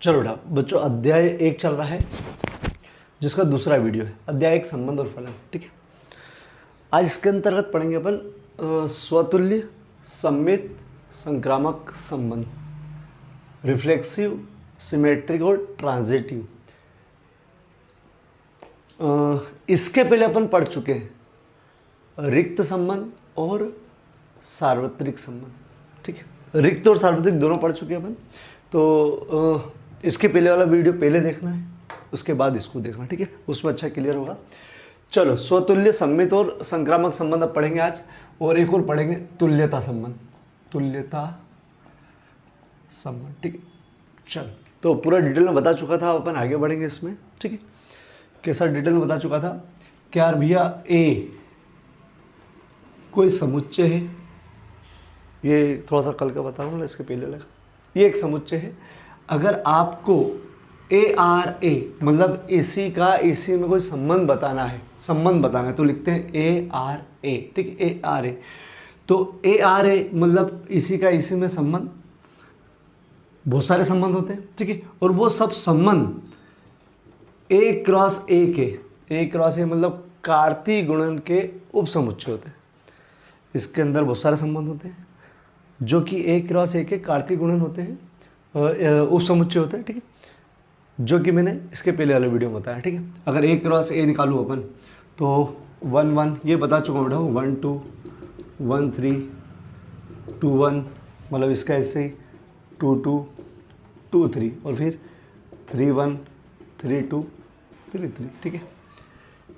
चलो बेटा बच्चों, अध्याय 1 चल रहा है जिसका दूसरा वीडियो है अध्याय 1 संबंध और फलन। ठीक है, आज इसके अंतर्गत पढ़ेंगे अपन स्वतुल्य, सममित, संक्रामक संबंध, रिफ्लेक्सिव, सिमेट्रिक और ट्रांजिटिव। इसके पहले अपन पढ़ चुके हैं रिक्त संबंध और सार्वत्रिक संबंध। ठीक है, रिक्त और सार्वत्रिक दोनों पढ़ चुके हैं अपन। तो इसके पहले वाला वीडियो पहले देखना है, उसके बाद इसको देखना। ठीक है, उसमें अच्छा क्लियर होगा। चलो, स्वतुल्य, सम्मित और संक्रामक संबंध अब पढ़ेंगे आज, और एक और पढ़ेंगे तुल्यता संबंध, तुल्यता संबंध। ठीक है, चल तो पूरा डिटेल में बता चुका था, अपन आगे बढ़ेंगे इसमें। ठीक है, कैसा डिटेल में बता चुका था कि यार भैया ए कोई समुच्चय है, ये थोड़ा सा कल का बताऊंगा, इसके पहले लगा, ये एक समुच्चय है। अगर आपको ए मतलब इसी का इसी में कोई संबंध बताना है, तो लिखते हैं ए। ठीक है, ए। तो ए मतलब इसी का इसी में संबंध, बहुत सारे संबंध होते हैं। ठीक है, और वो सब संबंध ए क्रॉस ए मतलब कार्तीय गुणन के उप समुच्चय होते हैं। इसके अंदर बहुत सारे संबंध होते हैं जो कि ए क्रॉस ए के कार्तीय गुणन होते हैं, उप समुच्चय होते हैं। ठीक है, जो कि मैंने इसके पहले वाले वीडियो में बताया। ठीक है, अगर ए क्रॉस ए निकालूँ अपन तो 1 1 ये बता चुका हूँ बेटा, 1 2 1 3 2 1 मतलब इसका ऐसे ही 2 2 2 3 और फिर 3 1 3 2 3 3। ठीक है,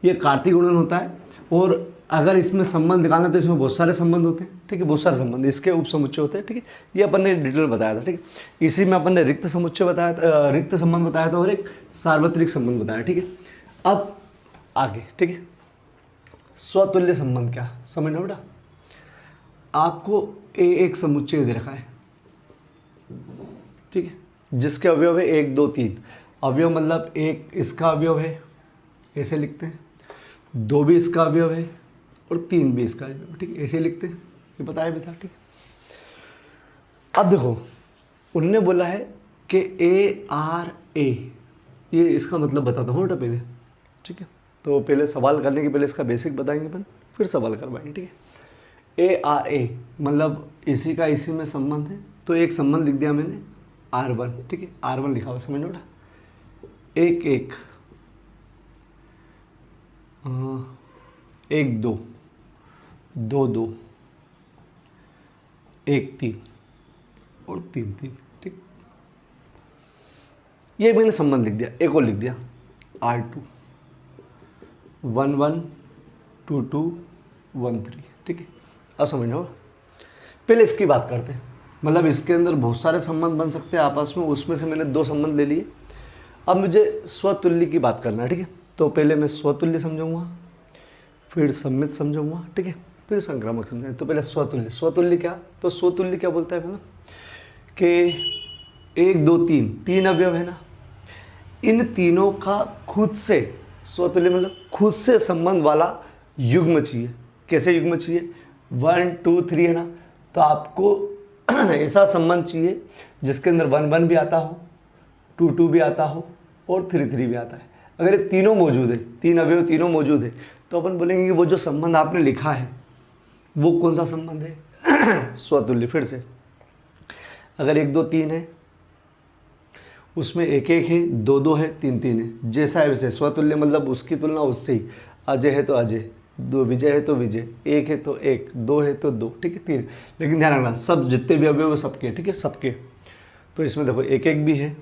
ये कार्तीय गुणन होता है। और अगर इसमें संबंध निकालना तो इसमें बहुत सारे संबंध होते हैं। ठीक है, बहुत सारे संबंध इसके उप समुच्चय होते हैं। ठीक है, ये अपन ने डिटेल में बताया था। ठीक है, इसी में अपन ने रिक्त समुच्चय बताया था, रिक्त संबंध बताया था और एक सार्वत्रिक संबंध बताया। ठीक है, अब आगे। ठीक है, स्वतुल्य संबंध क्या समझना बेटा, आपको ए एक समुच्चय दे रखा है। ठीक है, जिसके अवयव है 1 2 3। अवयव मतलब एक इसका अवयव है, ऐसे लिखते हैं, 2 भी इसका अवयव है और 3 भी इसका अवयव है। ठीक है, ऐसे लिखते हैं, ये बताया भी था। ठीक है, अब देखो उन्होंने बोला है कि ए ये इसका मतलब बताता हूँ बेटा पहले। ठीक है, तो पहले सवाल करने के पहले इसका बेसिक बताएंगे अपन, फिर सवाल करवाएंगे। ठीक है, ए मतलब इसी का इसी में संबंध है, तो एक संबंध लिख दिया मैंने R1। ठीक है, R1 लिखा हुआ समझ लो बेटा, 1 1 1 2 2 2 1 3 और 3 3। ठीक, ये मैंने संबंध लिख दिया। एक और लिख दिया R2 1 1 2 2 1 3। ठीक है, अब समझना होगा। पहले इसकी बात करते हैं, मतलब इसके अंदर बहुत सारे संबंध बन सकते हैं आपस में, उसमें से मैंने 2 संबंध ले लिए। अब मुझे स्वतुल्य की बात करना है। ठीक है, तो पहले मैं स्वतुल्य समझाऊंगा, फिर सम्मित समझाऊंगा। ठीक है, फिर संक्रामक समझाऊंगा। तो पहले स्वतुल्य क्या, तो स्वतुल्य क्या बोलता है ना कि 1 2 3 अवयव है ना, इन तीनों का खुद से, स्वतुल्य मतलब खुद से संबंध वाला युग्म चाहिए। कैसे युग्म चाहिए, 1 2 3 है ना, तो आपको ऐसा संबंध चाहिए जिसके अंदर 1 1 भी आता हो, 2 2 भी आता हो और 3 3 भी आता है। अगर ये तीनों मौजूद है, 3 अवयव तीनों मौजूद है, तो अपन बोलेंगे कि वो जो संबंध आपने लिखा है वो कौन सा संबंध है, स्वतुल्य। फिर से अगर 1 2 3 है, उसमें 1 1 है, 2 2 है, 3 3 है, जैसा है वैसे स्वतुल्य, मतलब उसकी तुलना उससे ही। अजय है तो अजय, 2 विजय है तो विजय, 1 है तो 1, 2 है तो 2। ठीक है, 3। लेकिन ध्यान रखना सब जितने भी अवयव सबके। ठीक है, सबके। तो इसमें देखो 1 1 भी है,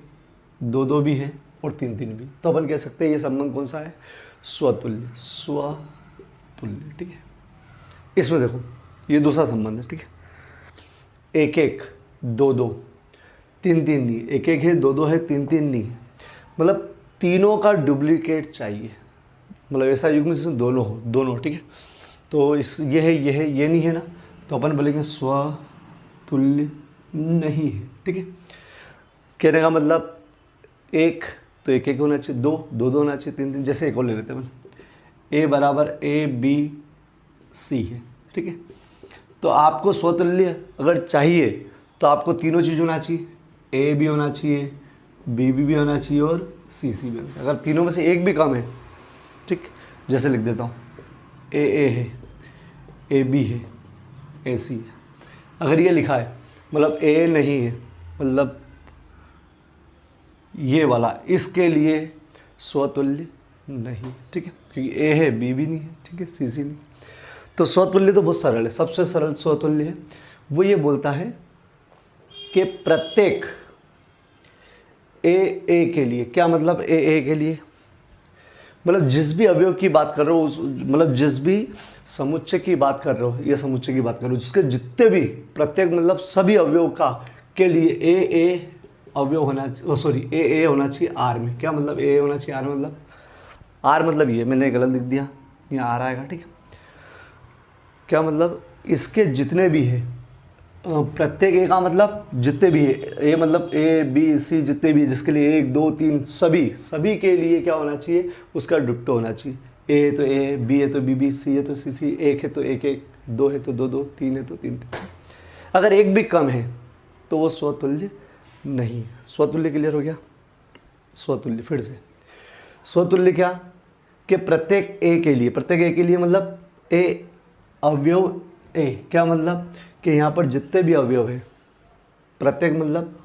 2 2 भी है और 3 3 भी। तो अपन कह सकते हैं ये संबंध कौन सा है, स्वतुल्य। ठीक है, इसमें देखो ये दूसरा संबंध है। ठीक है, 1 1 2 2 3 3 नहीं, 1 1 है, 2 2 है, 3 3 नहीं, मतलब तीनों का डुप्लीकेट चाहिए, मतलब ऐसा युग्म जिसमें दोनों हो, दोनों। ठीक है, तो इस ये है ये नहीं है ना, तो अपन बोलेंगे स्वतुल्य नहीं है। ठीक है, कहने का मतलब 1 तो 1 1 होना चाहिए, 2 2 2 होना चाहिए, 3 3। जैसे एक और ले लेते हैं, ए बराबर ABC है। ठीक है, तो आपको स्वतुल्य अगर चाहिए तो आपको तीनों चीज़ होना चाहिए, ए भी होना चाहिए, बी बी भी होना चाहिए और सी सी भी होना चाहिए। अगर तीनों में से एक भी कम है, ठीक, जैसे लिख देता हूँ ए है, ए बी है, ए सी है। अगर ये लिखा है मतलब ए नहीं है, मतलब ये वाला, इसके लिए स्वतुल्य नहीं, ठीक है, क्योंकि ए है बी भी नहीं है, ठीक है, सी सी नहीं। तो स्वतुल्य तो बहुत सरल है, सबसे सरल स्वतुल्य है वो ये बोलता है कि प्रत्येक ए के लिए, क्या मतलब ए के लिए, मतलब जिस भी अवयव की बात कर रहे हो मतलब जिस भी समुच्चय की बात कर रहे हो, ये समुच्चय की बात कर रहे हो, जिसके जितने भी प्रत्येक मतलब सभी अवयव का के लिए ए अवयव होना चाहिए, सॉरी ए होना चाहिए आर में। क्या मतलब ए होना चाहिए आर में, मतलब आर मतलब ये मैंने गलत लिख दिया, यहाँ आर आएगा, ठीक है। क्या मतलब इसके जितने भी है, प्रत्येक ए का मतलब जितने भी है, ए मतलब ए बी सी जितने भी है, जिसके लिए 1 2 3 सभी के लिए क्या होना चाहिए, उसका डिट्टो होना चाहिए। ए है तो ए, बी है तो बी बी, सी है तो सी सी, एक है तो एक, दो है तो दो, तीन है तो तीन। अगर एक भी कम है तो वो स्वतुल्य नहीं। स्वतुल्य क्लियर हो गया। स्वतुल्य फिर से, स्वतुल्य क्या कि प्रत्येक ए के लिए मतलब ए अवयव ए, क्या मतलब कि यहाँ पर जितने भी अवयव है, प्रत्येक मतलब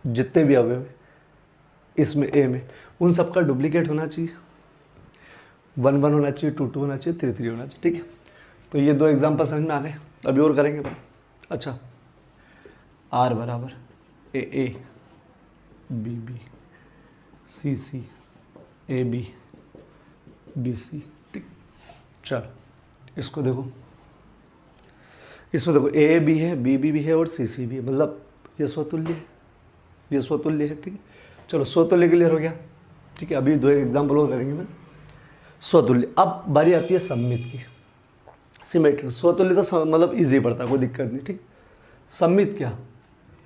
जितने भी अवयव है इसमें ए में, उन सब का डुप्लीकेट होना चाहिए। 1 1 होना चाहिए, 2 2 होना चाहिए, 3 3 होना चाहिए, ठीक है। तो ये 2 एग्जाम्पल समझ में आ गए। अभी और करेंगे पर अच्छा, आर बराबर A B B, C C, A B B C, ठीक। चलो इसको देखो, इसमें देखो ए भी है, बी बी भी है और सी सी भी है, मतलब ये स्वतुल्य है, ये स्वतुल्य है, ठीक है। चलो स्वतुल्य क्लियर हो गया, ठीक है। अभी 2 एग्जाम्पल और करेंगे मैं स्वतुल्य। अब बारी आती है सममित की, सिमेट्रिक। स्वतुल्य तो मतलब इजी पड़ता है, कोई दिक्कत नहीं, ठीक। सममित क्या,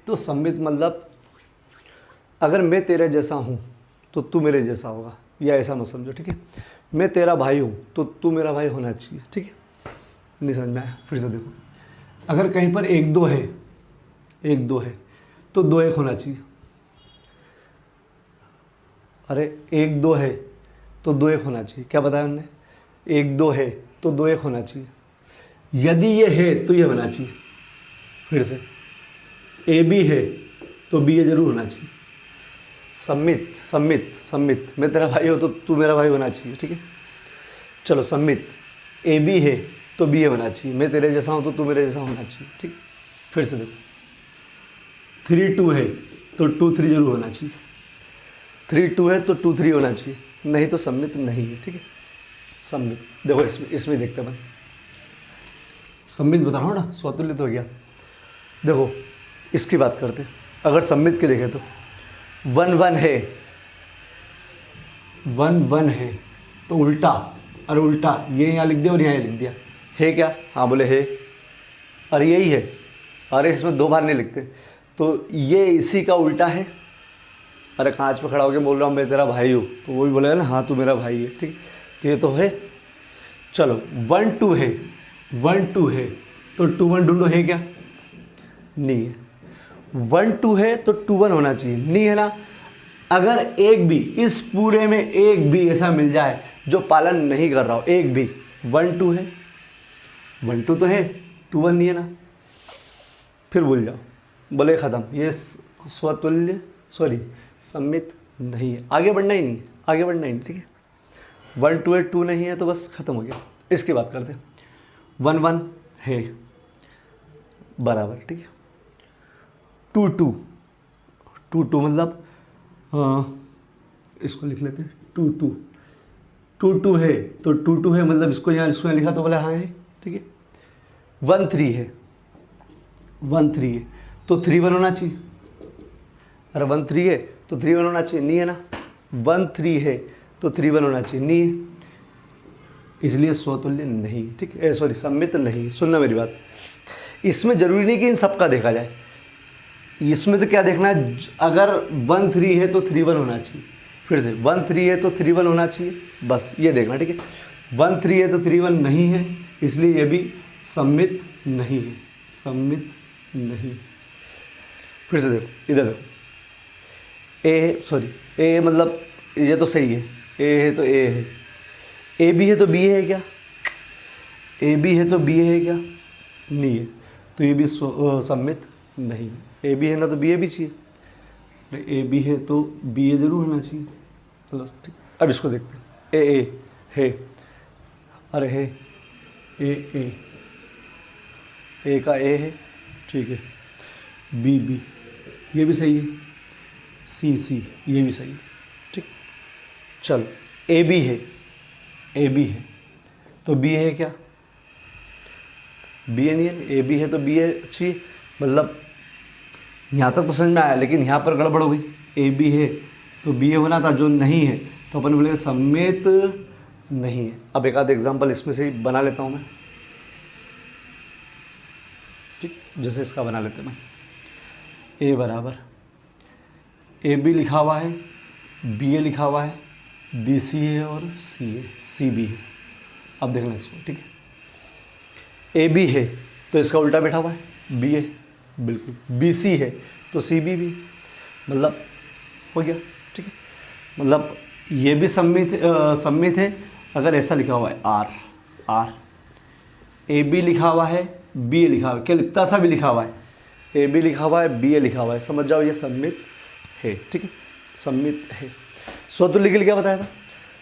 तो सममित मतलब अगर मैं तेरे जैसा हूँ तो तू मेरे जैसा होगा, या ऐसा मत समझो, ठीक है। मैं तेरा भाई हूँ तो तू मेरा भाई होना चाहिए, ठीक है। नहीं समझ में आया, फिर से देखो। अगर कहीं पर 1 2 है, 1 2 है तो 2 1 होना चाहिए। अरे 1 2 है तो 2 1 होना चाहिए, क्या बताया हमने, 1 2 है तो 2 1 होना चाहिए। यदि ये है तो ये होना चाहिए। फिर से ए बी है तो बी ए जरूर होना चाहिए। सम्मित सम्मित सम्मित, मैं तेरा भाई हो तो तू मेरा भाई होना चाहिए, ठीक है। चलो सम्मित, ए बी है तो बी ए होना चाहिए, मैं तेरे जैसा हूँ तो तू मेरे जैसा होना चाहिए, ठीक। फिर से देखो 3 2 है तो 2 3 जरूर होना चाहिए, 3 2 है तो 2 3 होना चाहिए, नहीं तो सम्मित नहीं है, ठीक है। सम्मित देखो, इसमें देखते हैं, सम्मित बता रहा हूँ ना, स्वतुल्य तो हो गया। देखो इसकी बात करते हैं, अगर सम्मित के देखें तो 1 1 है, 1 1 है तो उल्टा, अरे उल्टा ये यहाँ लिख दिया और यहाँ लिख दिया, है क्या, हाँ बोले है, अरे यही है, अरे इसमें 2 बार नहीं लिखते, तो ये इसी का उल्टा है। अरे कांच पे खड़ा होकर बोल रहा हूँ मैं तेरा भाई हूँ, तो वो भी बोलेगा ना हाँ तू मेरा भाई है, ठीक। तो ये तो है। चलो 1 2 है, 1 2 है तो 2 1 ढूंढो, है क्या, नहीं है। 1 2 है तो 2 1 होना चाहिए, नहीं है ना। अगर एक भी, इस पूरे में एक भी ऐसा मिल जाए जो पालन नहीं कर रहा हो, एक भी, 1 2 है, 1 2 तो है, 2 1 नहीं है ना, फिर भूल जाओ, बोले ख़त्म, ये स्वतुल्य सॉरी सम्मित नहीं है, आगे बढ़ना ही नहीं, आगे बढ़ना ही नहीं, ठीक है। 1 2 है, 2 नहीं है तो बस ख़त्म हो गया। इसकी बात करते हैं, 1 1 है बराबर, ठीक है, 2 2 2 2 मतलब इसको लिख लेते हैं 2 2 2 2 है तो 2 2 है, मतलब इसको यहाँ लिखा तो बोला हाँ है, ठीक है। 1 3 है, 1 3 है तो 3 1 होना चाहिए, अरे 1 3 है तो 3 1 होना चाहिए, नहीं है ना। 1 3 है तो 3 1 होना चाहिए, नहीं है, इसलिए स्वतुल्य नहीं, ठीक है, सॉरी सम्मित नहीं। सुनना मेरी बात, इसमें जरूरी नहीं कि इन सब का देखा जाए, इसमें तो क्या देखना है, अगर 1 3 है तो 3 1 होना चाहिए, फिर से 1 3 है तो 3 1 होना चाहिए, बस ये देखना, ठीक है। 1 3 है तो 3 1 नहीं है, इसलिए ये भी सम्मित नहीं है, सम्मित नहीं। फिर से देखो, इधर देखो, ए मतलब ये तो सही है, ए है तो ए है, ए बी है तो बी है क्या, ए बी है तो बी है क्या, नहीं है, तो ये भी सममित नहीं है। ए बी है ना तो बी ए भी चाहिए, ए बी है तो बी ए जरूर होना चाहिए। चलो ठीक, अब इसको देखते हैं। ए है, अरे है ए ए का ए है, ठीक है, बी बी ये भी सही है, सी सी ये भी सही है, ठीक। चलो ए बी है, ए बी है तो बी है क्या, बी ए नहीं है, ए बी है तो बी ए अच्छी, मतलब यहाँ तक तो समझ में आया, लेकिन यहाँ पर गड़बड़ हो गई। ए बी है तो बी ए होना था, जो नहीं है तो अपन बोलेंगे सम्मित नहीं है। अब एक आध एग्जाम्पल इसमें से ही बना लेता हूँ मैं, ठीक, जैसे इसका बना लेते हैं मैं। ए बराबर ए बी लिखा हुआ है, बी ए लिखा हुआ है, बी सी है और सी ए, सी बी है। अब देखना इसको, ठीक है। ए बी है तो इसका उल्टा बैठा हुआ है, बी ए, बिल्कुल। बी सी है तो सी बी भी, मतलब हो गया, ठीक है। मतलब ये भी सम्मित है अगर ऐसा लिखा हुआ है आर, आर। ए बी लिखा हुआ है, बी ए लिखा हुआ है, क्या इतना सा भी लिखा हुआ है, ए बी लिखा हुआ है, बी ए लिखा हुआ है, समझ जाओ ये सम्मित है, ठीक है, सम्मित है। स्वतुल्य के लिए क्या बताया था,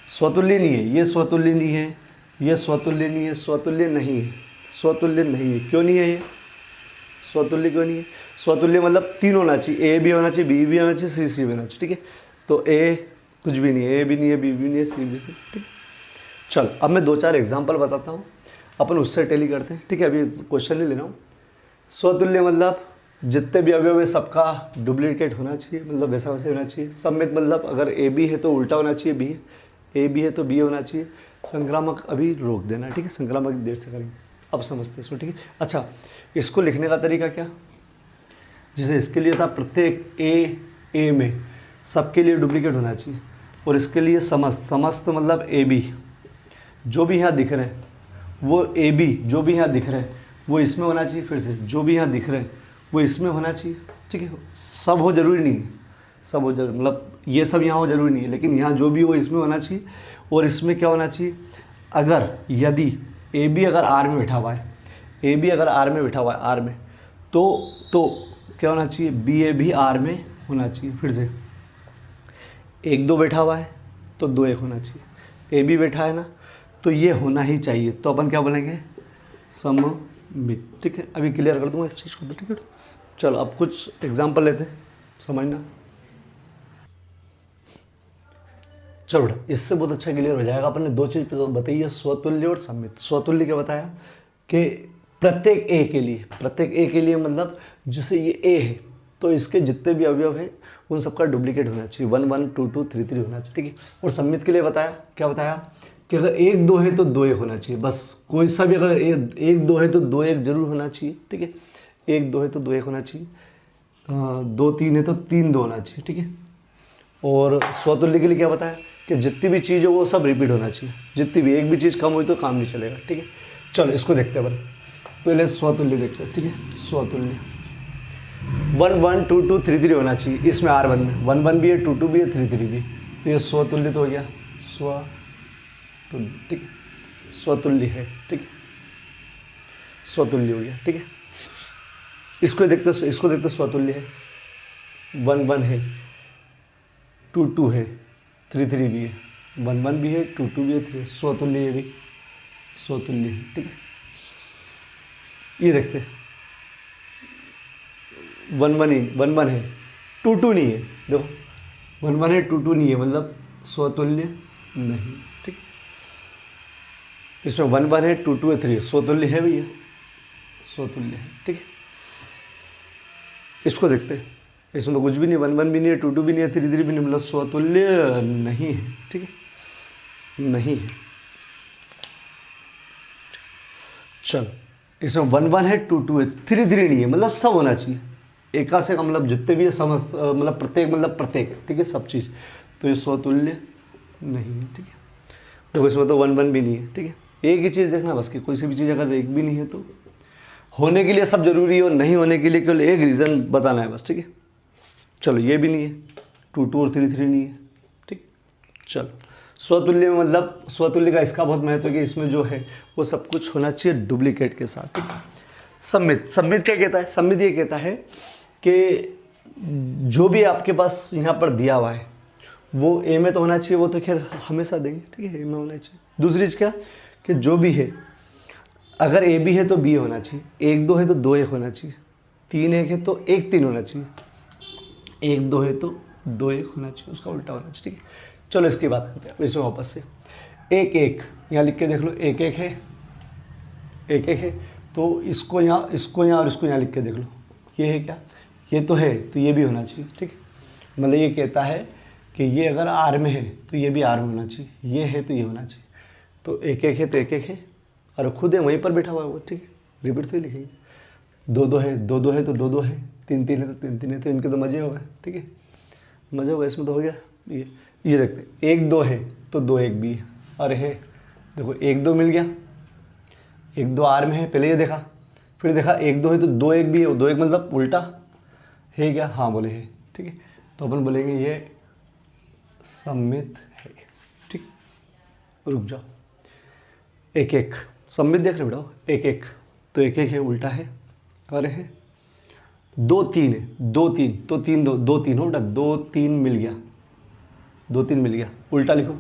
स्वतुल्य नहीं है, ये स्वतुल्य नहीं है, ये स्वतुल्य नहीं है, स्वतुल्य नहीं है, स्वतुल्य नहीं है। क्यों नहीं है ये स्वतुल्य, क्यों नहीं है? स्वतुल्य मतलब तीन होना चाहिए, ए भी होना चाहिए, बी भी होना चाहिए, सी सी भी होना चाहिए, ठीक है। तो ए कुछ भी नहीं है, ए भी नहीं है, बी भी नहीं है, सी भी से, ठीक है। चल अब मैं दो चार एग्जांपल बताता हूँ, अपन उससे टेली करते हैं, ठीक है। अभी क्वेश्चन नहीं ले रहा हूँ। स्वतुल्य मतलब जितने भी अवयव है सबका डुप्लीकेट होना चाहिए, मतलब वैसा वैसे होना चाहिए। सम्मित मतलब अगर ए बी है तो उल्टा होना चाहिए, बी ए बी है तो बी होना चाहिए। संक्रामक अभी रोक देना, ठीक है, संक्रामक देर से करेंगे, अब समझते हैं इसको, ठीक है। अच्छा, इसको लिखने का तरीका क्या, जैसे इसके लिए था प्रत्येक ए में सबके लिए डुप्लीकेट होना चाहिए, और इसके लिए समस्त, समस्त मतलब ए बी जो भी यहाँ दिख रहे हैं वो ए बी जो भी यहाँ दिख रहे हैं वो इसमें होना चाहिए, फिर से जो भी यहाँ दिख रहे हैं वो इसमें होना चाहिए, ठीक है। सब हो जरूरी नहीं है, सब हो जरूरी मतलब ये सब यहाँ हो जरूरी नहीं है, लेकिन यहाँ जो भी हो इसमें होना चाहिए। और इसमें क्या होना चाहिए, अगर यदि ए बी अगर आर में बैठा हुआ है, ए बी अगर आर में बैठा हुआ है, आर में, तो क्या होना चाहिए, बी ए भी आर में होना चाहिए। फिर से एक दो बैठा हुआ है तो दो एक होना चाहिए, ए बी बैठा है ना तो ये होना ही चाहिए, तो अपन क्या बोलेंगे, सममित, ठीक है। अभी क्लियर कर दूंगा इस चीज़ को, ठीक है। चलो अब कुछ एग्जांपल लेते हैं, समझना। चलो बेटा, इससे बहुत अच्छा क्लियर हो जाएगा। अपन ने दो चीज़ बताई है, स्वतुल्य और सम्मित। स्वतुल्य क्या बताया कि प्रत्येक ए के लिए, प्रत्येक ए के लिए मतलब जैसे ये ए है तो इसके जितने भी अवयव है उन सबका डुप्लीकेट होना चाहिए, 1 1 2 2 3 3 होना चाहिए, ठीक है। और सम्मित के लिए बताया, क्या बताया कि अगर एक दो है तो दो एक होना चाहिए, बस कोई सा भी अगर एक दो है तो दो एक जरूर होना चाहिए, ठीक है। एक दो है तो दो एक होना चाहिए, दो तीन है तो तीन दो होना चाहिए, ठीक है। और स्वतुल्य के लिए क्या बताया कि जितनी भी चीज़ है वो सब रिपीट होना चाहिए, जितनी भी, एक भी चीज़ कम हुई तो काम नहीं चलेगा, ठीक है। चलो इसको देखते हैं अपन, पहले स्वतुल्य देखते हैं, ठीक है। स्वतुल्य 1 1 2 2 3 3 होना चाहिए, इसमें R1 में 1 1 भी है, 2 2 भी है, 3 3 भी, तो ये स्वतुल्य तो हो गया, स्वतुल्य, ठीक है, स्वतुल्य है, ठीक है, स्वतुल्य हो गया, ठीक है। इसको देखते स्वतुल्य है, 1 1 है, 2 2 है, 3 3 भी है, 1 1 भी है, 2 2 भी है, 3, स्वतुल्य है भी, स्वतुल्य है, ठीक है। ये देखते हैं 1 1 है, 2 2 नहीं है, देखो 1 1 है, 2 2 नहीं है, मतलब स्वतुल्य नहीं, ठीक। इसमें 1 1 है, 2 2 है, 3, स्वतुल्य है भैया, स्वतुल्य है, ठीक है। इसको देखते हैं, इसमें तो कुछ भी नहीं, 1 1 भी नहीं है, 2 2 भी नहीं है, 3 3 भी नहीं, मतलब स्वतुल्य नहीं है, ठीक है, नहीं है। चल, इसमें 1 1 है, 2 2 है, 3 3 नहीं है, मतलब सब होना चाहिए, एका से का मतलब जितने भी है समस्त, मतलब प्रत्येक, ठीक है, सब चीज़, तो ये स्वतुल्य नहीं है, ठीक है। देखो इसमें तो 1 1 भी नहीं है, ठीक है। एक ही चीज़ देखना बस, कि कोई सी भी चीज़ अगर एक भी नहीं है तो होने के लिए सब जरूरी है, और नहीं होने के लिए केवल एक रीज़न बताना है बस, ठीक है। चलो ये भी नहीं है, 2 2 और 3 3 नहीं है, ठीक। चलो स्वतुल्य में मतलब स्वतुल्य का इसका बहुत महत्व है कि इसमें जो है वो सब कुछ होना चाहिए डुप्लीकेट के साथ, ठीक। सम्मित, सम्मित क्या कहता है? सम्मित ये कहता है कि जो भी आपके पास यहाँ पर दिया हुआ है वो ए में तो होना चाहिए, वो तो खैर हमेशा देंगे, ठीक है, ए में होना चाहिए। दूसरी चीज़ क्या कि जो भी है, अगर ए बी है तो बी होना चाहिए, 1 2 है तो 2 1 होना चाहिए, 3 1 है तो 1 3 होना चाहिए, 1 2 है तो 2 1 होना चाहिए, उसका उल्टा होना चाहिए, ठीक है। चलो इसकी बात करते हैं इसमें वापस से। 1 1 यहाँ लिख के देख लो, 1 1 है, 1 1 है, तो इसको यहाँ और इसको यहाँ लिख के देख लो, ये है क्या? ये तो है, तो ये भी होना चाहिए, ठीक है। मतलब ये कहता है कि ये अगर आर में है तो ये भी आर में होना चाहिए, ये है तो ये होना चाहिए। तो 1 1 है तो 1 1 है, और खुद है वहीं पर बैठा हुआ है वो, ठीक है, रिपीट तो ही लिखेंगे। 2 2 है, 2 2 है तो 2 2 है, 3 3 है तो 3 3 है, तो इनके तो मज़े हो गए, ठीक है, मज़े हो गए, इसमें तो हो गया। ये देखते हैं, 1 2 है तो 2 1 भी है, अरे है, देखो 1 2 मिल गया, 1 2 आर में है, पहले ये देखा, फिर देखा 1 2 है तो 2 1 भी है, 2 1 मतलब उल्टा है क्या? हाँ बोले है, ठीक है। तो अपन बोलेंगे ये सम्मित है, ठीक। रुक जाओ, 1 1 सम्मित देख रहे बेटा, 1 1 तो 1 1 है, उल्टा है, अरे है। 2 3 है, 2 3 तो 3 2 2 3 हो बेटा, 2 3 मिल गया, 2 3 मिल गया, उल्टा लिखो,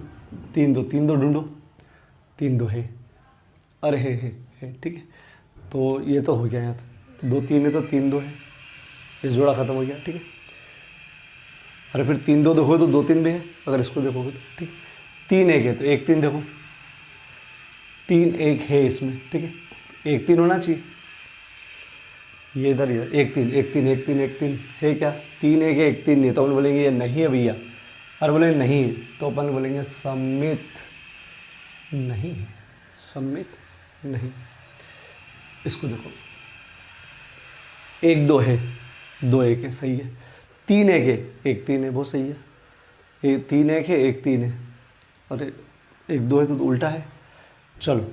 3 2 ढूंढो, 3 2 है, अरे है, ठीक है। तो ये तो हो गया यहाँ, 2 3 है तो 3 2 है, ये जोड़ा ख़त्म हो गया, ठीक है। अरे फिर 3 2 देखो तो 2 3 भी है, अगर इसको देखोगे तो, ठीक। 3 1 है तो 1 3 देखो, 3 1 है इसमें, ठीक है, 1 3 होना चाहिए, ये इधर 1 3 1 3 1 3 1 3 है क्या? 3 1 है, 1 3 नहीं है, तो अपन बोलेंगे ये नहीं है भैया, और बोलेंगे नहीं है तो अपन बोलेंगे सम्मित नहीं है, सम्मित नहीं। इसको देखो, 1 2 है, 2 1 है, सही है। 3 1 है, 1 3 है, बहुत सही है। 3 1 है, 1 3 है, अरे 1 2 है तो उल्टा है। चलो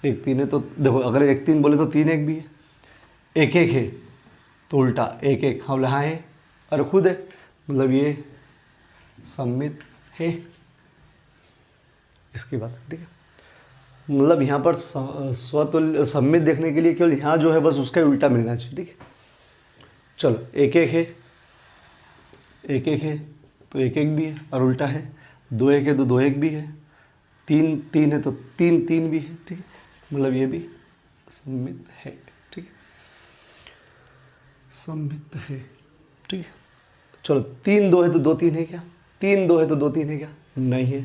1 3 है तो देखो, अगर 1 3 बोले तो 3 1 भी है, 1 1 है तो उल्टा 1 1, हम यहाँ है और खुद है, मतलब ये सम्मित है। इसकी बात, ठीक है, मतलब यहाँ पर स्वतुल्य सम्मित देखने के लिए केवल यहाँ जो है बस उसका उल्टा मिलना चाहिए, ठीक है। चलो 1 1 है, 1 1 है तो 1 1 भी है और उल्टा है, 2 1 है तो 2 1 भी है, 3 3 है तो 3 3 भी है, ठीक है, मतलब ये भी सम्मित है, ठीक है, सम्मित है, ठीक है। चलो 3 2 है तो 2 3 है क्या? 3 2 है तो 2 3 है क्या? नहीं है,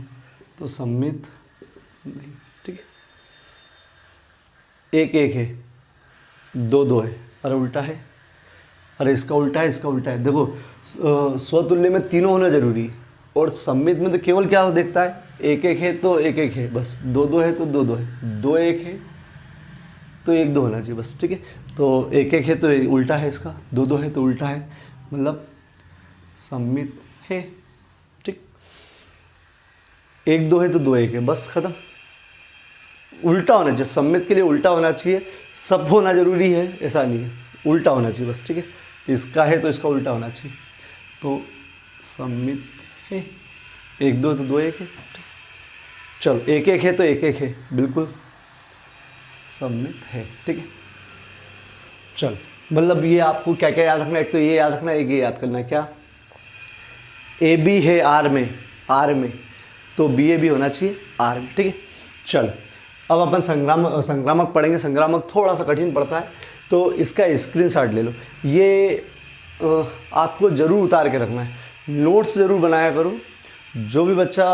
तो सम्मित नहीं, ठीक है। 1 1 है, 2 2 है, अरे उल्टा है, अरे इसका उल्टा है, इसका उल्टा है। देखो स्वतुल्य में तीनों होना जरूरी है, और सम्मित में तो केवल क्या देखता है, 1 1 है तो 1 1 है बस, 2 2 है तो 2 2 है, 2 1 है तो 1 2 होना चाहिए बस, ठीक है। तो 1 1 है तो उल्टा है इसका, 2 2 है तो उल्टा है, मतलब सम्मित है, ठीक। 1 2 है तो 2 1 है, बस खत्म। उल्टा होना चाहिए, सम्मित के लिए उल्टा होना चाहिए, सब होना जरूरी है ऐसा नहीं है, उल्टा होना चाहिए बस, ठीक है। इसका है तो इसका उल्टा होना चाहिए, तो सम्मित है। 1 2 तो 2 1 है, चलो 1 1 है तो 1 1 है, बिल्कुल सम्मित है, ठीक है। चलो मतलब ये आपको क्या क्या याद रखना है, एक तो ये याद रखना है, एक ये याद करना है, क्या ए बी है आर में तो बी ए भी होना चाहिए आर में, ठीक है। चलो अब अपन संक्रामक पढ़ेंगे। संक्रामक थोड़ा सा कठिन पड़ता है, तो इसका स्क्रीनशॉट ले लो। ये आपको ज़रूर उतार के रखना है, नोट्स ज़रूर बनाया करो। जो भी बच्चा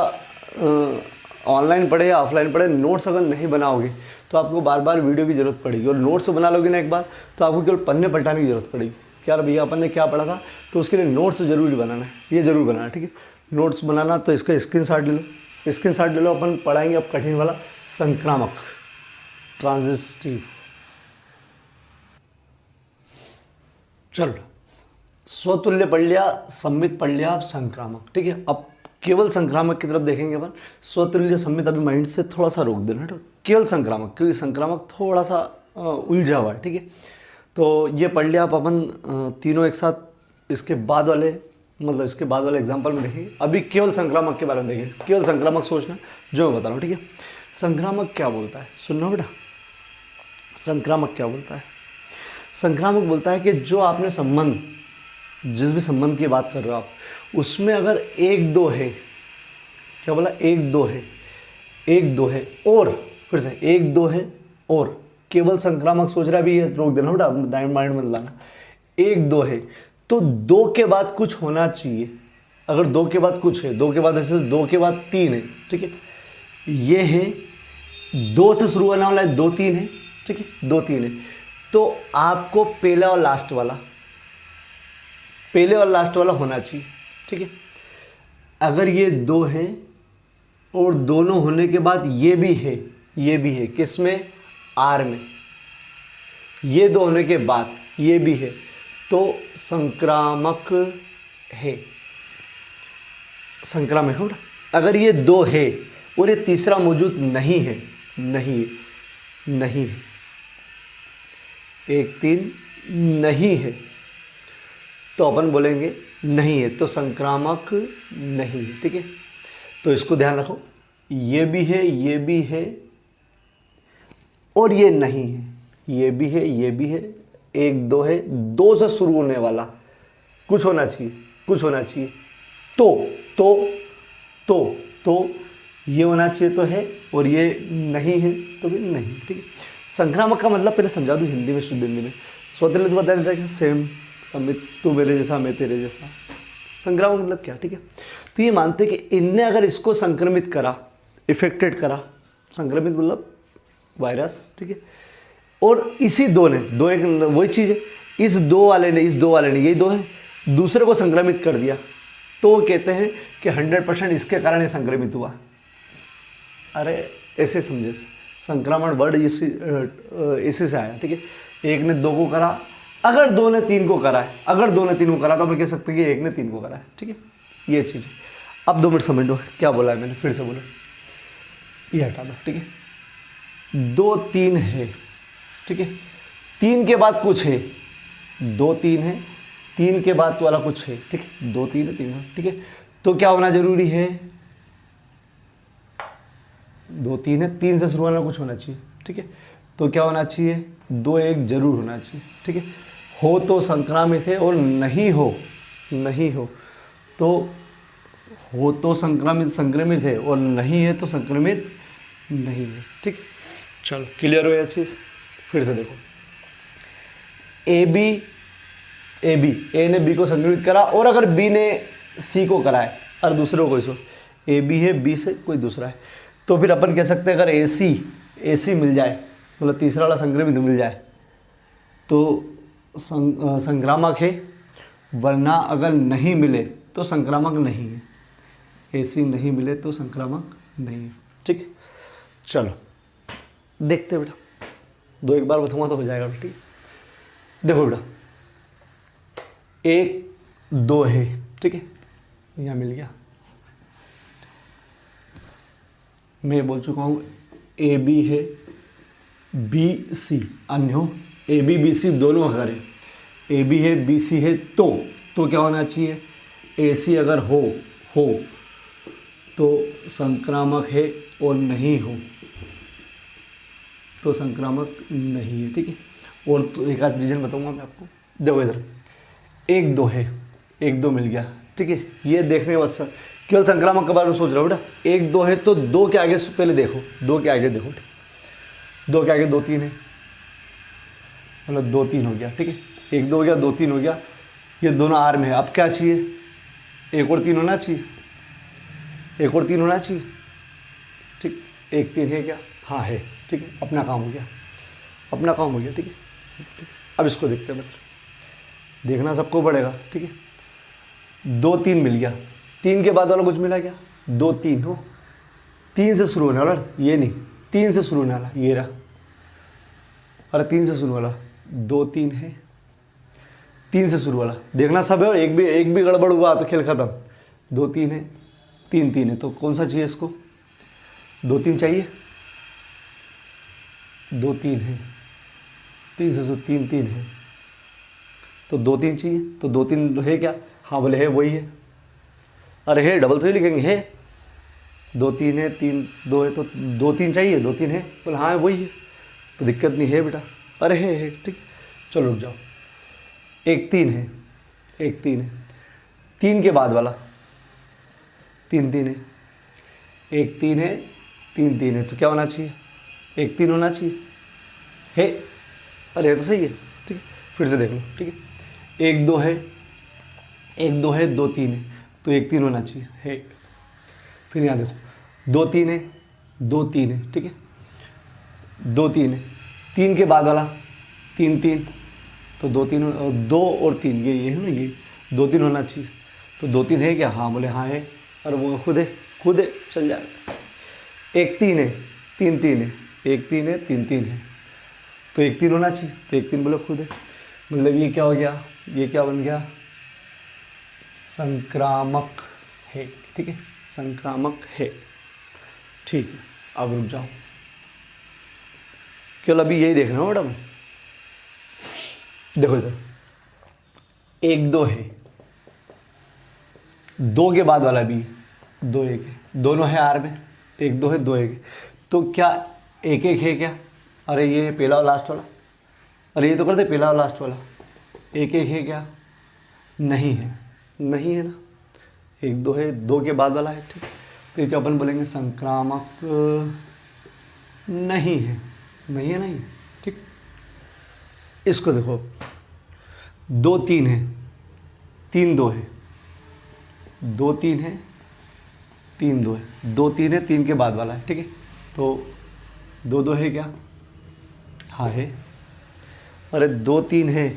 ऑनलाइन पढ़े या ऑफलाइन पढ़े, नोट्स अगर नहीं बनाओगे तो आपको बार बार वीडियो की ज़रूरत पड़ेगी, और नोट्स बना लोगे ना एक बार तो आपको केवल पन्ने पलटाने की ज़रूरत पड़ेगी। क्या भैया अपन ने क्या पढ़ा था, तो उसके लिए नोट्स ज़रूर बनाना है, ये ज़रूर बनाना है, ठीक है। नोट्स बनाना तो इसका स्क्रीनशॉट ले लो, स्क्रीनशॉट ले लो। अपन पढ़ाएंगे अब कठिन वाला संक्रामक, ट्रांजिस्टिव। चलो स्वतुल्य पढ़ लिया, सम्मित पढ़ लिया, अब संक्रामक, ठीक है। अब केवल संक्रामक की तरफ देखेंगे अपन। स्वतुल्य सम्मित अभी माइंड से थोड़ा सा रोक देना, ठीक। केवल संक्रामक, क्योंकि संक्रामक थोड़ा सा उलझा हुआ है, ठीक है। तो ये पढ़ लिया आप अपन तीनों एक साथ। इसके बाद वाले मतलब इसके बाद वाले एग्जाम्पल में देखेंगे। अभी केवल संक्रामक के बारे में देखेंगे, केवल संक्रामक सोचना जो मैं बता रहा हूँ, ठीक है। संक्रामक क्या बोलता है, सुनना बेटा। संक्रामक क्या बोलता है? संक्रामक बोलता है कि जो आपने संबंध, जिस भी संबंध की बात कर रहे हो आप, उसमें अगर एक दो है, क्या बोला, एक दो है, एक दो है, और फिर से एक दो है, और केवल संक्रामक सोच रहा भी है, रोक देना बेटा, दाएं माइंड में लाना। एक दो है तो दो के बाद कुछ होना चाहिए। अगर दो के बाद कुछ है, दो के बाद ऐसे, दो के बाद तीन है, ठीक है। ये है, दो से शुरू होने वाला है, दो तीन है, ठीक है, दो तीन है। तो आपको पहला और लास्ट वाला, पहले और लास्ट वाला होना चाहिए, ठीक है। अगर ये दो है और दोनों होने के बाद ये भी है, ये भी है, किसमें, आर में, ये दो होने के बाद ये भी है, तो संक्रामक है, संक्रामक है। अगर ये दो है और ये तीसरा मौजूद नहीं है, नहीं है, नहीं है, एक तीन नहीं है, तो अपन बोलेंगे नहीं है, तो संक्रामक नहीं है, ठीक है। तो इसको ध्यान रखो, ये भी है, ये भी है, और ये नहीं है, ये भी है, ये भी है, एक दो है, दो से शुरू होने वाला कुछ होना चाहिए, कुछ होना चाहिए, तो ये होना चाहिए तो है, और ये नहीं है तो भी नहीं, ठीक है। संक्रामक का मतलब पहले समझा दूँ हिंदी में, शुद्ध हिंदी में। स्वतंत्र बता देता है, सेम, समित, तू मेरे जैसा, मैं तेरे जैसा। संक्रामक मतलब क्या, ठीक है। तो ये मानते हैं कि इनने अगर इसको संक्रमित करा, इफेक्टेड करा, संक्रमित मतलब वायरस, ठीक है, और इसी दो ने, दो एक वही चीज़ है, इस दो वाले ने, इस दो वाले ने, यही दो है, दूसरे को संक्रमित कर दिया, तो वो कहते हैं कि 100% इसके कारण ये संक्रमित हुआ। अरे ऐसे समझे, संक्रमण वर्ड इसी से आया, ठीक है। एक ने दो को करा, अगर दो ने तीन को करा है, अगर दो ने तीन को करा तो हम कह सकते हैं कि एक ने तीन को करा है, ठीक है। ये चीज़ है। अब 2 मिनट समझ लो क्या बोला है मैंने, फिर से बोलो, ये हटा दो, ठीक है। दो तीन है, ठीक है, तीन के बाद कुछ है, दो तीन है, तीन के बाद वाला कुछ है, ठीक है, दो तीन है, तीन है, ठीक है। तो क्या होना जरूरी है, दो तीन है, तीन से शुरू होना कुछ होना चाहिए, ठीक है। तो क्या होना चाहिए, दो एक जरूर होना चाहिए, ठीक है। हो तो संक्रामित है, और नहीं हो, नहीं हो तो संक्रमित है, और नहीं है तो संक्रमित नहीं है, ठीक। चलो क्लियर हो यह चीज़। फिर से देखो, ए ने बी को संक्रमित करा, और अगर बी ने सी को करा है, और दूसरे को कोई सो, ए बी है, बी से कोई दूसरा है, तो फिर अपन कह सकते हैं अगर ए सी मिल जाए, मतलब तीसरा वाला संक्रमित मिल जाए, तो संक्रामक है, वरना अगर नहीं मिले तो संक्रामक नहीं है। ए सी नहीं मिले तो संक्रामक नहीं है, ठीक। चलो देखते बेटा, दो एक बार बताऊंगा तो हो जाएगा, ठीक। देखो बेटा, एक दो है, ठीक है, यहाँ मिल गया, मैं बोल चुका हूँ ए बी है, बी सी अन्य हो, ए बी बी सी दोनों अगर है, ए बी है, बी सी है, तो क्या होना चाहिए, ए सी अगर हो तो संक्रामक है, और नहीं हो तो संक्रामक नहीं है, ठीक है। और तो एक आध रीजन बताऊंगा मैं आपको। देखो इधर एक दो है, एक दो मिल गया, ठीक है, ये देखने के बाद केवल संक्रामक के बारे में सोच रहा हूँ बेटा। एक दो है तो दो के आगे से पहले देखो, दो के आगे देखो, दो के आगे दो तीन है, मतलब दो तीन हो गया, ठीक है, एक दो हो गया, दो तीन हो गया, ये दोनों आर में है। अब क्या चाहिए, एक और तीन होना चाहिए, एक और तीन होना चाहिए, ठीक। एक तीन है क्या, हाँ है, ठीक है, अपना काम हो गया, अपना काम हो गया, ठीक है। अब इसको देखते हैं बच्चे, देखना सबको पड़ेगा, ठीक है। दो तीन मिल गया, तीन के बाद वाला कुछ मिला क्या, दो तीन हो, तीन से शुरू होने वाला, ये नहीं, तीन से शुरू होने वाला ये रहा, अरे तीन से शुरू वाला, दो तीन है, तीन से शुरू वाला देखना सब है, और एक भी गड़बड़ हुआ तो खेल खत्म। दो तीन है, तीन तीन है, तो कौन सा चाहिए इसको, दो तीन चाहिए, दो तीन है, तीन से शुरू, तीन तीन है, तो दो तीन चाहिए, तो दो तीन है क्या, हाँ बोले है वही है। अरे है डबल थोड़ी लिखेंगे, है 2 3 है, 3 2 है तो 2 3 चाहिए, 2 3 है, बोले हाँ वही है, तो दिक्कत नहीं है बेटा। अरे है ठीक, चलो रुक जाओ। 1 3 है, 1 3 है, 3 के बाद वाला 3 3 है, 1 3 है, 3 3 है, तो क्या होना चाहिए? 1 3 होना चाहिए, है। अरे तो सही है, ठीक है, फिर से देख लो, ठीक है। 1 2 है, 1 2 है, 2 3 है, तो 1 3 होना चाहिए, है। फिर यहाँ देखो 2 3 है, 2 3 है, ठीक है, 2 3 है, 3 के बाद वाला 3 3, तो 2 3, 2 और 3 ये है ना, ये 2 3 होना चाहिए, तो 2 3 है क्या? हाँ बोले हाँ है, और वो खुद है चल जाएगा। 1 3 है, 3 3 है, 1 3 है, 3 3 है, तो 1 3 होना चाहिए, तो 1 3 बोलो खुद है, मतलब ये क्या हो गया? ये क्या बन गया? संक्रामक है, ठीक है, संक्रामक है, ठीक है। अब रुक जाओ, केवल अभी यही देखना हो मैडम। देखो इधर 1 2 है, 2 के बाद वाला भी 2 1 है, दोनों है आर में, 1 2 है, 2 1 है, तो क्या 1 1 है क्या? अरे ये पहला और लास्ट वाला, अरे ये तो करते पहला और लास्ट वाला, 1 1 है क्या? नहीं है, नहीं है ना, 1 2 है, 2 के बाद वाला है, ठीक। तो ये क्या अपन बोलेंगे? संक्रामक नहीं है, नहीं है, नहीं, ठीक। इसको देखो 2 3 है, 3 2 है, 2 3 है, 3 2 है, 2 3 है, 3 के बाद वाला है, ठीक है, तो 2 2 है क्या? हाँ है। अरे 2 3 है,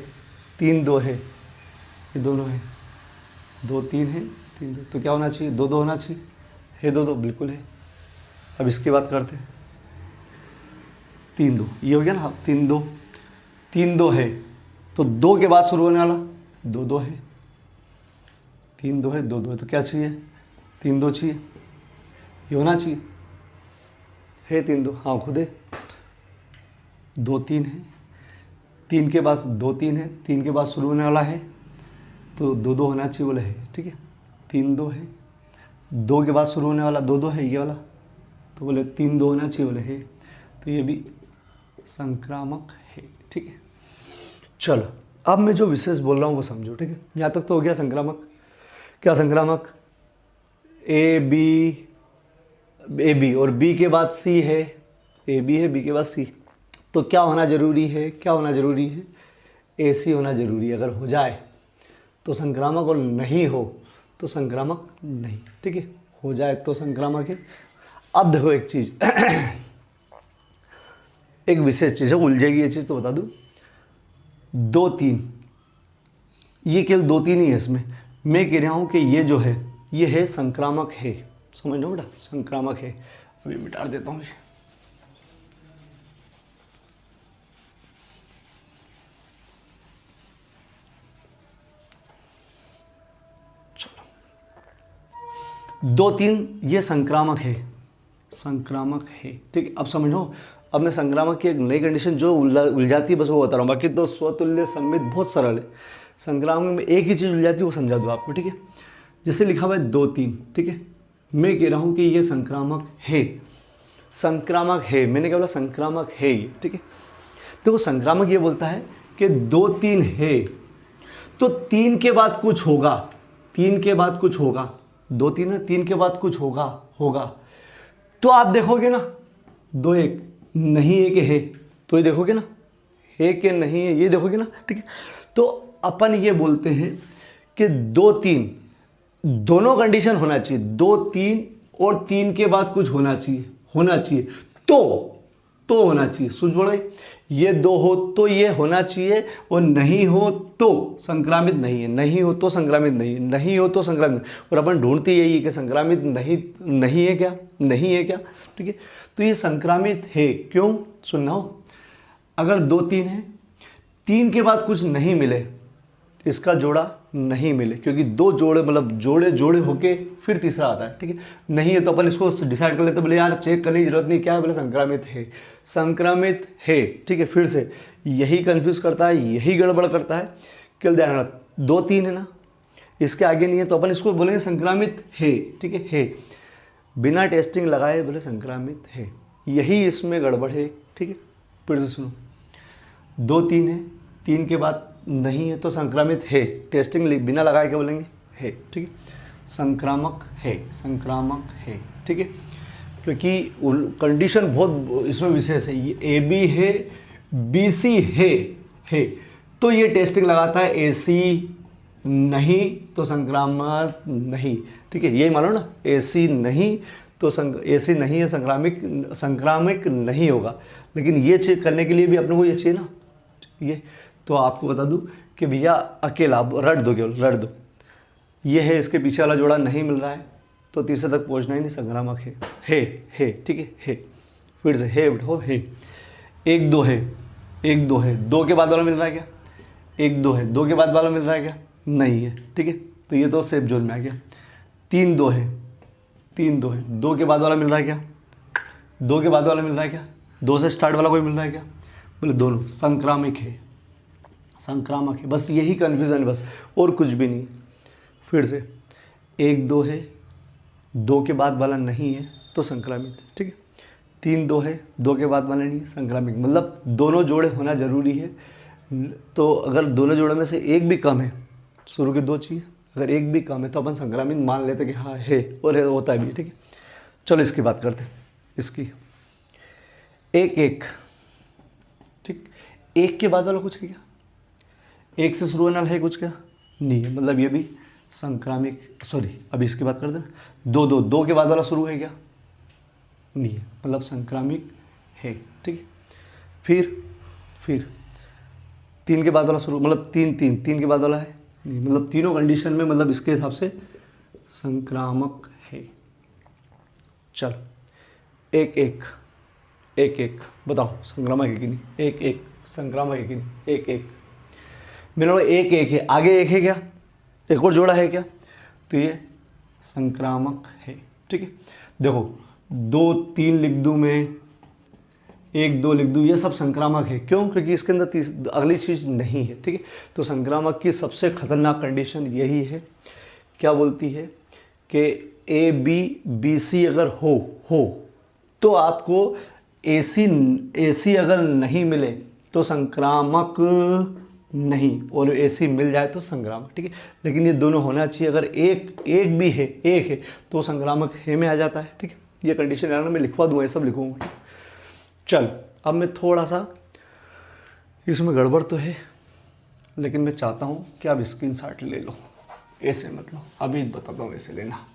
3 2 है, ये दोनों है, 2 3 है, 3 2, तो क्या होना चाहिए? 2 2 होना चाहिए, है 2 2 बिल्कुल है। अब इसकी बात करते हैं, 3 2 ये हो गया ना, 3 2, 3 2 है, तो 2 के बाद शुरू होने वाला 2 2 है, 3 2 है, 2 2 है, तो क्या चाहिए? 3 2 चाहिए, ये होना चाहिए, है 3 2, हाँ खुद है। 2 3 है, 3 के बाद 2 3 है, 3 के बाद शुरू होने वाला है, तो 2 2 होना चाहिए, बोले है, ठीक है। 3 2 है, 2 के बाद शुरू होने वाला 2 2 है, ये वाला, तो बोले 3 2 होना चाहिए, बोले है, तो ये भी संक्रामक है, ठीक है। चलो अब मैं जो विशेष बोल रहा हूँ वो समझो, ठीक है। यहाँ तक तो हो गया संक्रामक। क्या संक्रामक? ए बी और बी के बाद सी है, ए बी है, बी के बाद सी, तो क्या होना जरूरी है? क्या होना जरूरी है? ए सी होना जरूरी है। अगर हो जाए तो संक्रामक और नहीं हो तो संक्रामक नहीं, ठीक है। हो जाए तो संक्रामक है। अब देखो एक चीज़ एक विशेष चीज़ है, उलझेगी ये चीज़ तो बता दूँ। 2 3 ये केवल 2 3 ही है इसमें। मैं कह रहा हूँ कि ये जो है ये है संक्रामक है, समझ लो बेटा, संक्रामक है। अभी मिटा देता हूँ। चलो 2 3 ये संक्रामक है, संक्रामक है, ठीक है। अब समझो, अब मैं संक्रामक की एक नई कंडीशन जो उलझाती है बस वो बता रहा हूँ, बाकी तो स्वतुल्य संमित बहुत सरल है। संक्रामक में एक ही चीज़ उलझाती है वो समझा दूँ आपको, ठीक है। जैसे लिखा हुआ है 2 3, ठीक है। मैं कह रहा हूँ कि ये संक्रामक है, संक्रामक है, मैंने क्या बोला? संक्रामक है ये, ठीक है। तो वो संक्रामक ये बोलता है कि 2 3 है तो 3 के बाद कुछ होगा, 3 के बाद कुछ होगा, 2 3 है, 3 के बाद कुछ होगा। तो आप देखोगे ना 2 1 नहीं है कि है, तो ये देखोगे ना है कि नहीं है, ये देखोगे ना, ठीक है। तो अपन ये बोलते हैं कि 2 3 दोनों कंडीशन होना चाहिए, 2 3 और 3 के बाद कुछ होना चाहिए, तो होना चाहिए। सूझ पड़े? ये 2 हो तो ये होना चाहिए, और नहीं हो तो संक्रामित नहीं है, नहीं हो तो संक्रामित नहीं है, नहीं हो तो संक्रामित नहीं। और अपन ढूंढते यही है कि संक्रामित नहीं है क्या, नहीं है क्या, ठीक है। तो ये संक्रामित है, क्यों? सुनना हो, अगर 2 3 है, 3 के बाद कुछ नहीं मिले, इसका जोड़ा नहीं मिले, क्योंकि 2 जोड़े मतलब जोड़े होके फिर तीसरा आता है, ठीक है। नहीं है तो अपन इसको डिसाइड कर लेते, बोले यार चेक करने की जरूरत नहीं, क्या है? बोले संक्रामित है, संक्रामित है, ठीक है। फिर से यही कंफ्यूज करता है, यही गड़बड़ करता है। केवल ध्यान रखना 2 3 है ना, इसके आगे नहीं है तो अपन इसको बोलेंगे संक्रामित है, ठीक है, बिना टेस्टिंग लगाए बोले संक्रामित है, यही इसमें गड़बड़ है, ठीक है। फिर से सुनो, 2 3 है, 3 के बाद नहीं है तो संक्रामित है, टेस्टिंग बिना लगाए क्या बोलेंगे है, ठीक है, संक्रामक है, संक्रामक है, ठीक है, क्योंकि कंडीशन बहुत इसमें विशेष है, ये ए बी है, बी सी है तो ये टेस्टिंग लगाता है, ए सी नहीं तो संक्रामक नहीं, ठीक है, यही मानो ना, ए सी नहीं तो ए सी नहीं है, संक्रामक नहीं होगा। लेकिन ये चेक करने के लिए भी अपने को ये चाहिए ना, ये तो आपको बता दूं कि भैया अकेला रट दो, केवल रट दो, ये है, इसके पीछे वाला जोड़ा नहीं मिल रहा है तो तीसरे तक पहुंचना ही नहीं, संक्रामक है, ठीक है, फिर से है बैठो, है, 1 2 है, 1 2 है, 2 के बाद वाला मिल रहा है क्या, 1 2 है, 2 के बाद वाला मिल रहा है क्या, नहीं है, ठीक है, तो ये तो सेफ जोन में आ गया। 3 2 है, 3 2 है, 2 के बाद वाला मिल रहा है क्या, 2 के बाद वाला मिल रहा है क्या, 2 से स्टार्ट वाला कोई मिल रहा है क्या, बोले दोनों, संक्रामक है, संक्रामक है, बस यही कन्फ्यूज़न है, बस और कुछ भी नहीं। फिर से 1 2 है, 2 के बाद वाला नहीं है तो संक्रामित, ठीक है, 3 2 है, 2 के बाद वाला नहीं है, संक्रामित, मतलब दोनों जोड़े होना जरूरी है। तो अगर दोनों जोड़े में से एक भी कम है, शुरू के 2 चाहिए, अगर एक भी कम है तो अपन संक्रामित मान लेते कि हाँ है, और है, होता है भी, ठीक है। चलो इसकी बात करते हैं, इसकी 1 1, ठीक, 1 के बाद वाला कुछ है क्या, 1 से शुरू होने वाला है कुछ क्या, नहीं है, मतलब ये भी संक्रामिक, सॉरी अभी इसकी बात करते हैं, 2 2, 2 के बाद वाला शुरू है क्या, नहीं है, मतलब संक्रामिक है, ठीक है। फिर 3 के बाद वाला शुरू, मतलब 3 3, 3 के बाद वाला है नहीं, मतलब तीनों कंडीशन में, मतलब इसके हिसाब से संक्रामक है। चलो 1 1, 1 1 बताओ संक्रामक है कि नहीं, 1 1 संक्रामक है कि नहीं, 1 1 मेरा 1 1 है, आगे 1 है क्या, एक और जोड़ा है क्या, तो ये संक्रामक है, ठीक है। देखो 2 3 लिख दूँ मैं, 1 2 लिख दूँ, ये सब संक्रामक है, क्यों, क्योंकि इसके अंदर अगली चीज़ नहीं है, ठीक है। तो संक्रामक की सबसे खतरनाक कंडीशन यही है, क्या बोलती है कि ए बी सी अगर हो तो आपको ए सी अगर नहीं मिले तो संक्रामक नहीं, और ए सी मिल जाए तो संक्रामक, ठीक है। लेकिन ये दोनों होना चाहिए, अगर एक भी है, एक है तो संक्रामक है में आ जाता है, ठीक है। ये कंडीशन यार मैं लिखवा दूंगा, ये सब लिखूंगा। चल अब मैं थोड़ा सा, इसमें गड़बड़ तो है लेकिन मैं चाहता हूँ कि आप स्क्रीनशॉट ले लो, ऐसे मत लो, अभी बताता हूँ ऐसे लेना,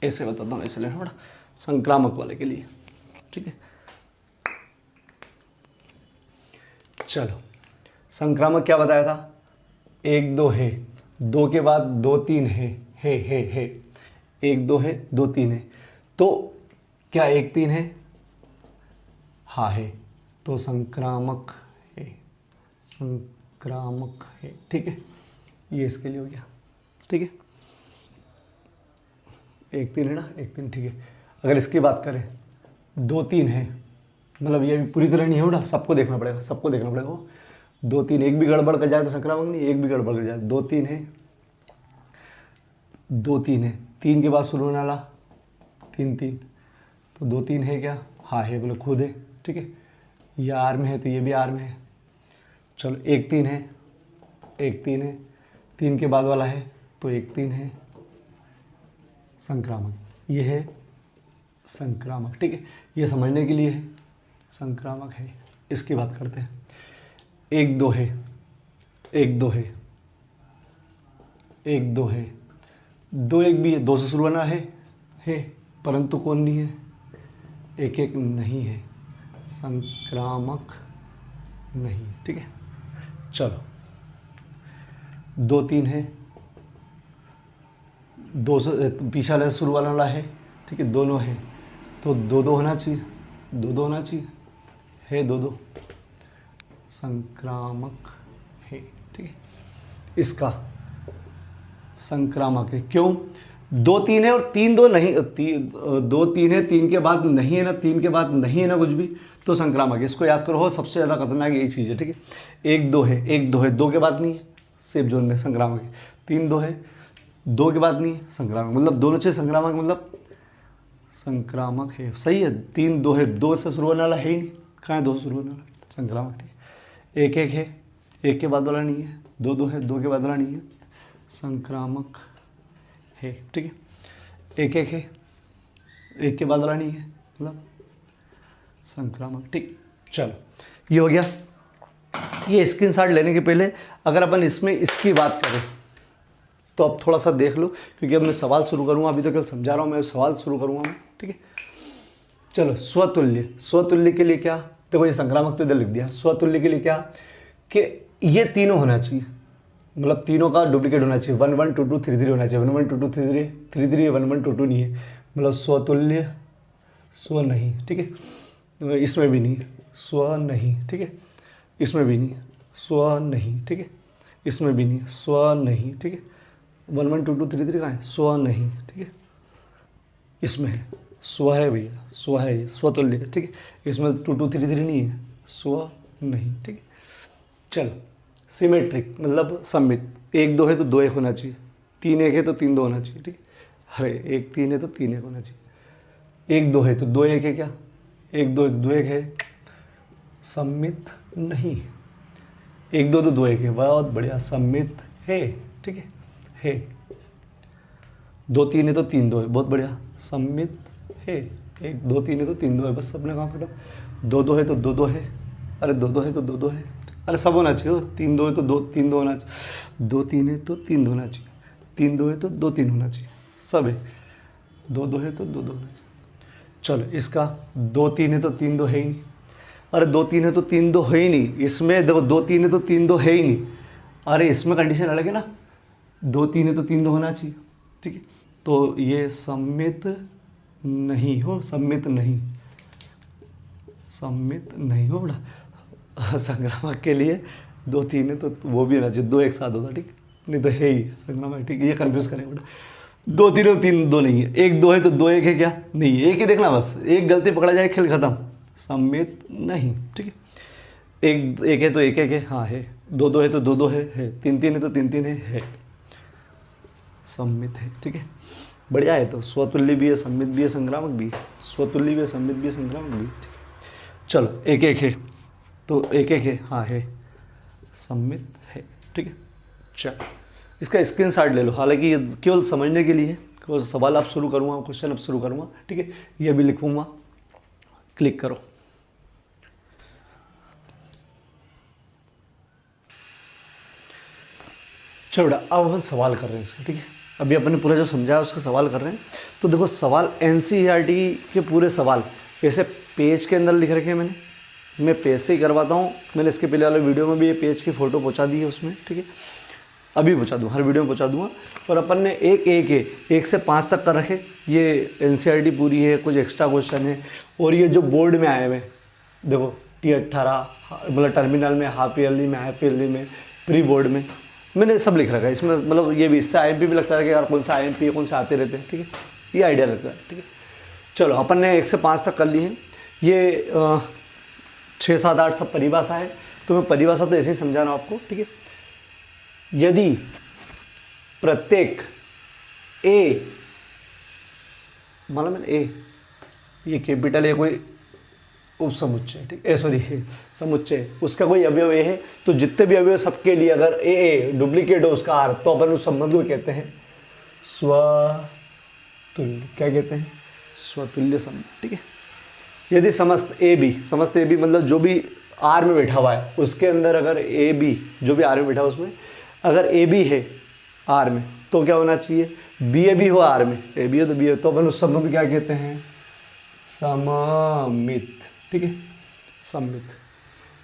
ऐसे बताता हूँ ऐसे लेना, बड़ा संक्रामक वाले के लिए, ठीक है। चलो संक्रामक क्या बताया था, 1 2 है, 2 के बाद 2 3 है, 1 2 है, 2 3 है, तो क्या 1 3 है, हाँ है, तो संक्रामक है, संक्रामक है, ठीक है। ये इसके लिए हो गया, ठीक है, 1 3 है ना, 1 3, ठीक है। अगर इसकी बात करें 2 3 है, मतलब ये भी पूरी तरह नहीं है, सबको देखना पड़ेगा, 2 3, एक भी गड़बड़ कर जाए तो संक्रामक नहीं, एक भी गड़बड़ कर जाए, 2 3 है, 2 3 है, 3 के बाद शुरू होने वाला 3 3, तो 2 3 है क्या, हाँ है, बोले खुद है, ठीक है। ये आर में है तो ये भी आर में है। चलो 1 3 है, 1 3 है, 3 के बाद वाला है तो 1 3 है, संक्रामक, ये है संक्रामक, ठीक है। ये समझने के लिए है, संक्रामक है। इसकी बात करते हैं, 1 2 है, 1 2 है, 1 2 है, 2 1 भी है, 2 से शुरू होना है, परंतु कौन नहीं है, 1 1 नहीं है, संक्रामक नहीं, ठीक है। चलो 2 3 है, 2 से पीछे वाला शुरू वाला है, ठीक है, दोनों है तो 2 2 होना चाहिए, 2 2 होना चाहिए, है 2 2, संक्रामक है, ठीक है। इसका संक्रामक है, क्यों, 2 3 है और 3 2 नहीं, 2 3 है, 3 के बाद नहीं है ना, 3 के बाद नहीं है ना कुछ भी, तो संक्रामक है। इसको याद करो, सबसे ज़्यादा खतरनाक यही चीज़ है, ठीक है। 1 2 है, 1 2 है, 2 के बाद नहीं है, सेफ जोन में, संक्रामक है। 3 2 है, 2 के बाद नहीं है, संक्रामक, मतलब दोनों चीज़ संक्रामक, मतलब संक्रामक है, सही है। 3 2 है, 2 से शुरू होने वाला है ही नहीं, कहाँ है 2 से शुरू होने वाला, संक्रामक, ठीक है। 1 1 है, 1 के बाद वाला नहीं है। 2 2 है, 2 के बाद वाला नहीं है, संक्रामक है, ठीक है। 1 1 है, 1 के बाद वाला नहीं है, मतलब संक्रामक, ठीक। चलो ये हो गया। ये स्क्रीनशॉट लेने के पहले अगर अपन इसमें इसकी बात करें तो अब थोड़ा सा देख लो, क्योंकि अब मैं सवाल शुरू करूँगा, अभी तो कल समझा रहा हूँ मैं, सवाल शुरू करूँगा मैं, ठीक है। चलो स्वतुल्य, स्वतुल्य के लिए क्या, देखो ये संक्रामक तो इधर लिख दिया। स्वतुल्य के लिए क्या कि ये तीनों होना चाहिए, मतलब तीनों का डुप्लीकेट होना चाहिए। 1 1 2 2 3 3 होना चाहिए। 1 1 2 2 3 3 3 3 1 1 2 2 नहीं है, मतलब स्वतुल्य, स्व नहीं, ठीक है। इसमें भी नहीं, स्व नहीं, ठीक है। इसमें भी नहीं, स्व नहीं, ठीक है। इसमें भी नहीं, स्व नहीं, ठीक है। 1 1 2 2 3 3 कहाँ है, स्व नहीं, ठीक है। इसमें है, स्व है भैया, स्व है, ये स्वतुल्य है, ठीक है। इसमें 2 2 3 3 नहीं है, स्व नहीं, ठीक है। चलो सिमेट्रिक मतलब सममित, 1 2 है तो 2 1 होना चाहिए, 3 1 है तो 3 2 होना चाहिए, ठीक है। अरे 1 3 है तो 3 1 होना चाहिए। 1 2 है तो 2 1 है, क्या 1 2 है तो 2 1 है, सममित नहीं। 1 2 तो 2 1 है, बहुत बढ़िया, सममित है, ठीक है। 2 3 है तो 3 2 है, बहुत बढ़िया, सममित है। 1 2 3 है तो 3 2 है, बस अपने काम खत्म। 2 2 है तो 2 2 है, अरे 2 2 है तो 2 2 है, अरे सब होना चाहिए। 3 2 है तो 2 3 2 होना चाहिए। 2 3 है तो 3 2 होना चाहिए। 3 2 है तो 2 3 होना चाहिए, सब है। 2 2 है तो 2 2 होना चाहिए। चलो इसका 2 3 है तो 3 2 है ही नहीं, अरे 2 3 है तो 3 2 है ही नहीं। इसमें देखो 2 3 है तो 3 2 है ही नहीं, अरे इसमें कंडीशन अलग है ना, 2 3 है तो 3 2 होना चाहिए, ठीक है। तो ये सममित नहीं हो, सममित नहीं, सममित नहीं हो बेटा। संक्रामक के लिए 2 3 है तो वो भी होना चाहिए, 2 एक साथ होता, ठीक है, नहीं तो है ही संक्रामक, ठीक है। ये कन्फ्यूज करें बेटा, 2 3 है तो 3 2 नहीं है, 1 2 है तो 2 1 है, क्या नहीं है, एक ही देखना बस, एक गलती पकड़ा जाए खेल खत्म, सममित नहीं, ठीक है। 1 1 है तो 1 1 है, हाँ है। 2 2 है तो 2 2 है, 3 3 है तो 3 3 है, सम्मित है, ठीक है। बढ़िया है, तो स्वतुल्य भी है, सम्मित भी है, संक्रामक भी है, स्वतुल्य भी है, सम्मित भी है, संक्रामक भी है, ठीक है। चलो 1 1 है तो 1 1 है, हाँ है, सम्मित है, ठीक है। चलो इसका स्क्रीनशॉट ले लो, हालांकि ये केवल समझने के लिए है, सवाल आप शुरू करूँगा, क्वेश्चन अब शुरू करूँगा, ठीक है। ये भी लिखूँगा, क्लिक करो। चलो बेटा अब अपन सवाल कर रहे हैं इसका, ठीक है। अभी अपन ने पूरा जो समझाया उसका सवाल कर रहे हैं। तो देखो सवाल एनसीईआरटी के पूरे सवाल ऐसे पेज के अंदर लिख रखे हैं मैं पेज से ही करवाता हूँ। मैंने इसके पहले वाले वीडियो में भी ये पेज की फ़ोटो पहुँचा दी है उसमें, ठीक है। अभी पहुँचा दूँ, हर वीडियो में पहुँचा दूँगा। और अपन ने एक से 5 तक कर रखे, ये एनसीईआरटी पूरी है, कुछ एक्स्ट्रा क्वेश्चन है। और ये जो बोर्ड में आए हुए देखो T18 मतलब टर्मिनल में, हाफ ईयरली में, हाफ ईयरली में, प्री बोर्ड में, मैंने सब लिख रखा है इसमें। मतलब ये भी इससे IMP भी लगता है कि यार कौन सा IMP है, कौन से आते रहते हैं, ठीक है, ये आइडिया लगता है, ठीक है। चलो अपन ने 1 से 5 तक कर ली है। ये 6 7 8 सब परिभाषा है, तो मैं परिभाषा तो ऐसे ही समझा रहा हूँ आपको, ठीक है। यदि प्रत्येक ए, मालूम है ए, ये कैपिटल ए कोई उपसमुच्चय, ठीक है, सॉरी समुच्चय, उसका कोई अवयव ए है, तो जितने भी अवयव सबके लिए अगर ए डुप्लीकेट हो उसका अर्थ, तो अपन उस संबंध को कहते हैं स्वतुल्य। क्या कहते हैं? स्वतुल्य संबंध, ठीक है। यदि समस्त ए बी मतलब जो भी आर में बैठा हुआ है उसके अंदर अगर ए बी, जो भी आर में बैठा हुआ उसमें अगर ए बी है आर में, तो क्या होना चाहिए? बी ए बी हो आर में, ए बी हो तो बी हो, तो अपन उस संबंध क्या कहते हैं? सममित, ठीक है, सममित।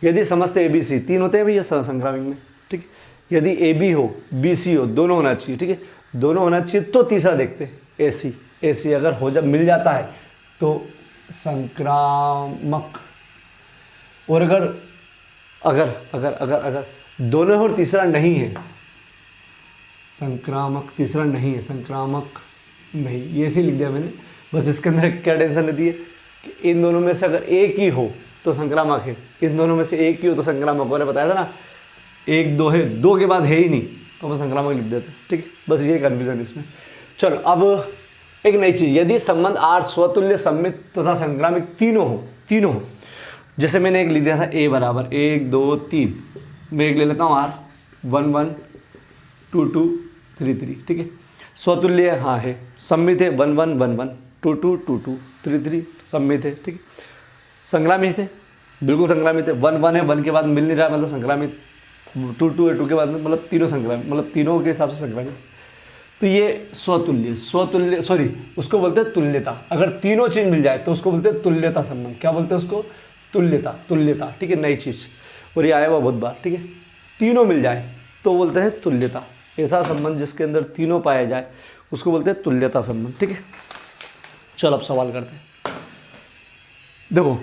यदि समस्त ए बी सी, 3 होते हैं भैया संक्रामक में, ठीक है। यदि ए बी हो बी सी हो, दोनों होना चाहिए, ठीक है, दोनों होना चाहिए, तो तीसरा देखते हैं ए सी। ए सी अगर हो जब मिल जाता है तो संक्रामक। और अगर दोनों और तीसरा नहीं है, संक्रामक, तीसरा नहीं है, संक्रामक नहीं, ये ऐसे लिख दिया मैंने। बस इसके अंदर क्या टेंशन रहती है कि इन दोनों में से अगर एक ही हो तो संक्रामक है, इन दोनों में से एक ही हो तो संक्रामक। मैंने बताया था ना, 1 2 है, 2 के बाद है ही नहीं तो हम संक्रामक लिख देते हैं, ठीक है। बस ये कन्फ्यूजन इसमें। चलो अब एक नई चीज़, यदि संबंध आर स्वतुल्य, सम्मित तथा संक्रामक तीनों हो, जैसे मैंने एक लिख दिया था ए बराबर 1 2 3, मैं एक ले लेता हूँ आर 1 1 2 2 3 3, ठीक है। स्वतुल्य हाँ है, सम्मित है 1 1 1 1 2 2 2 2 3 3, सम्मित है, ठीक है। संक्रामित है, बिल्कुल संक्रामित है, 1 1 है, 1 के बाद मिल नहीं रहा मतलब संक्रामित, 2 2 है, 2 के बाद मतलब तीनों संक्रामित, मतलब तीनों के हिसाब से संक्रामित। तो ये स्वतुल्य सॉरी उसको बोलते हैं तुल्यता। अगर तीनों चीज़ मिल जाए तो उसको बोलते हैं तुल्यता संबंध। क्या बोलते हैं उसको? तुल्यता, ठीक है, नई चीज़। और ये आया हुआ बहुत बार, ठीक है। तीनों मिल जाए तो बोलते हैं तुल्यता। ऐसा संबंध जिसके अंदर तीनों पाया जाए उसको बोलते हैं तुल्यता संबंध, ठीक है। चलो अब सवाल करते हैं। देखो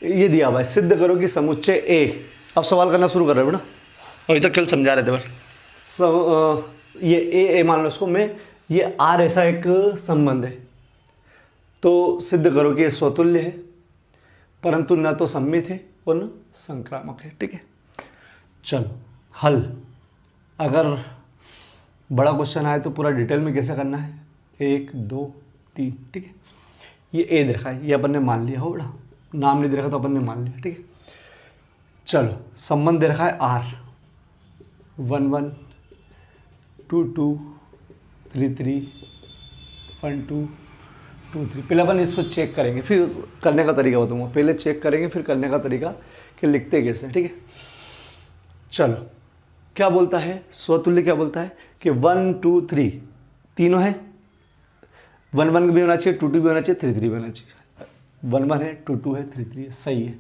ये दिया हुआ है, सिद्ध करो कि समुच्चय ए। अब सवाल करना शुरू कर रहे हो ना, अभी तक कल समझा रहे थे बस। ये ए मान लो इसको मैं, ये आर ऐसा एक संबंध है तो सिद्ध करो कि ये स्वतुल्य है, परंतु न तो सम्मित है और न संक्रामक है, ठीक है। चलो हल, अगर बड़ा क्वेश्चन आए तो पूरा डिटेल में कैसे करना है, 1 2 3, ठीक है। ये ए दे रखा है, ये अपन ने मान लिया हो बड़ा, नाम नहीं दे रखा तो अपन ने मान लिया, ठीक है। चलो संबंध दे रखा है आर 1 1 2 2 3 3 1 2 2 3। पहले अपन इसको चेक करेंगे, फिर करने का तरीका बताऊंगा। पहले चेक करेंगे फिर करने का तरीका कि लिखते कैसे, ठीक है। चलो क्या बोलता है स्वतुल्य, क्या बोलता है कि 1 2 3 तीनों है, 1 1 भी होना चाहिए, 2 2 भी होना चाहिए, 3 3 भी होना चाहिए। 1 1 है, 2 2 है, 3 3 है, सही है,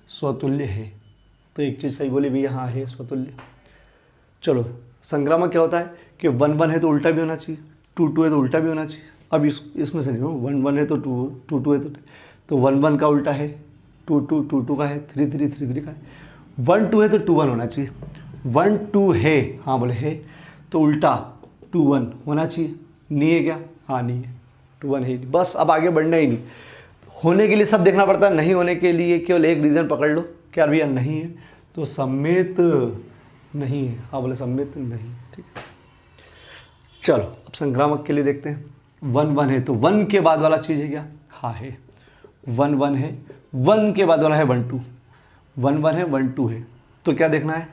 स्वतुल्य है। तो एक चीज़ सही बोली भैया, हाँ है स्वतुल्य। चलो संक्रामक क्या होता है कि 1 1 है तो उल्टा भी होना चाहिए, 2 2 है तो उल्टा भी होना चाहिए। अब इसमें से नहीं हो, 1 1 है तो 2 2 है तो 1 1 का उल्टा है, 2 2 का है, 3 3 का है। 1 2 है तो 2 1 होना चाहिए, 1 2 है, हाँ बोले है तो उल्टा 2 1 होना चाहिए। नहीं है क्या? हाँ नहीं है, 2 1 है नहीं। बस अब आगे बढ़ना ही नहीं, होने के लिए सब देखना पड़ता है, नहीं होने के लिए केवल एक रीज़न पकड़ लो, क्या भैया नहीं है तो सम्मित नहीं है, हाँ बोले सम्मित नहीं, ठीक है। चलो अब संक्रामक के लिए देखते हैं। 1 1 है तो 1 के बाद वाला चीज़ है क्या? हाँ है, 1 1 है, 1 के बाद वाला है 1 2, 1 1 है 1 2 है तो क्या देखना है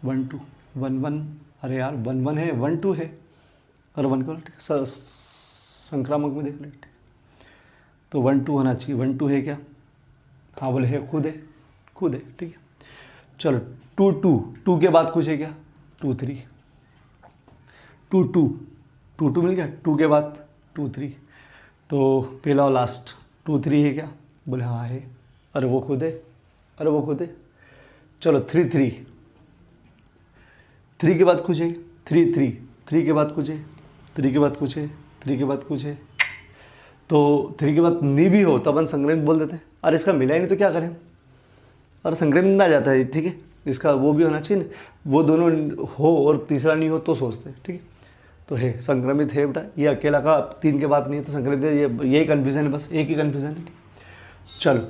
1 2 1 1, अरे यार 1 1 है 1 2 है और 1 को संक्रामक में देख लेते तो 1 2 होना चाहिए, 1 2 है क्या? हाँ बोले है, खुद है, ठीक है। चलो 2 2 2 के बाद कुछ है क्या? 2 3 2 2 2 2 मिल गया, 2 के बाद 2 3 तो पहला और लास्ट 2 3 है क्या? बोले हाँ है, अरे वो खुद है, चलो 3 3 3 के बाद कुछ है, 3 3 3 के बाद कुछ है, 3 के बाद कुछ है, 3 के बाद कुछ है, तो 3 के बाद नहीं भी हो तो अपन संक्रमित बोल देते हैं। अरे इसका मिला ही नहीं तो क्या करें, और संक्रमित में आ जाता है, ठीक है। इसका वो भी होना चाहिए ना, वो दोनों हो और तीसरा नहीं हो तो सोचते हैं, ठीक है। तो है, संक्रमित है बेटा, ये अकेला का 3 के बाद नहीं है तो संक्रमित है, यही कन्फ्यूज़न है, बस एक ही कन्फ्यूज़न है। चलो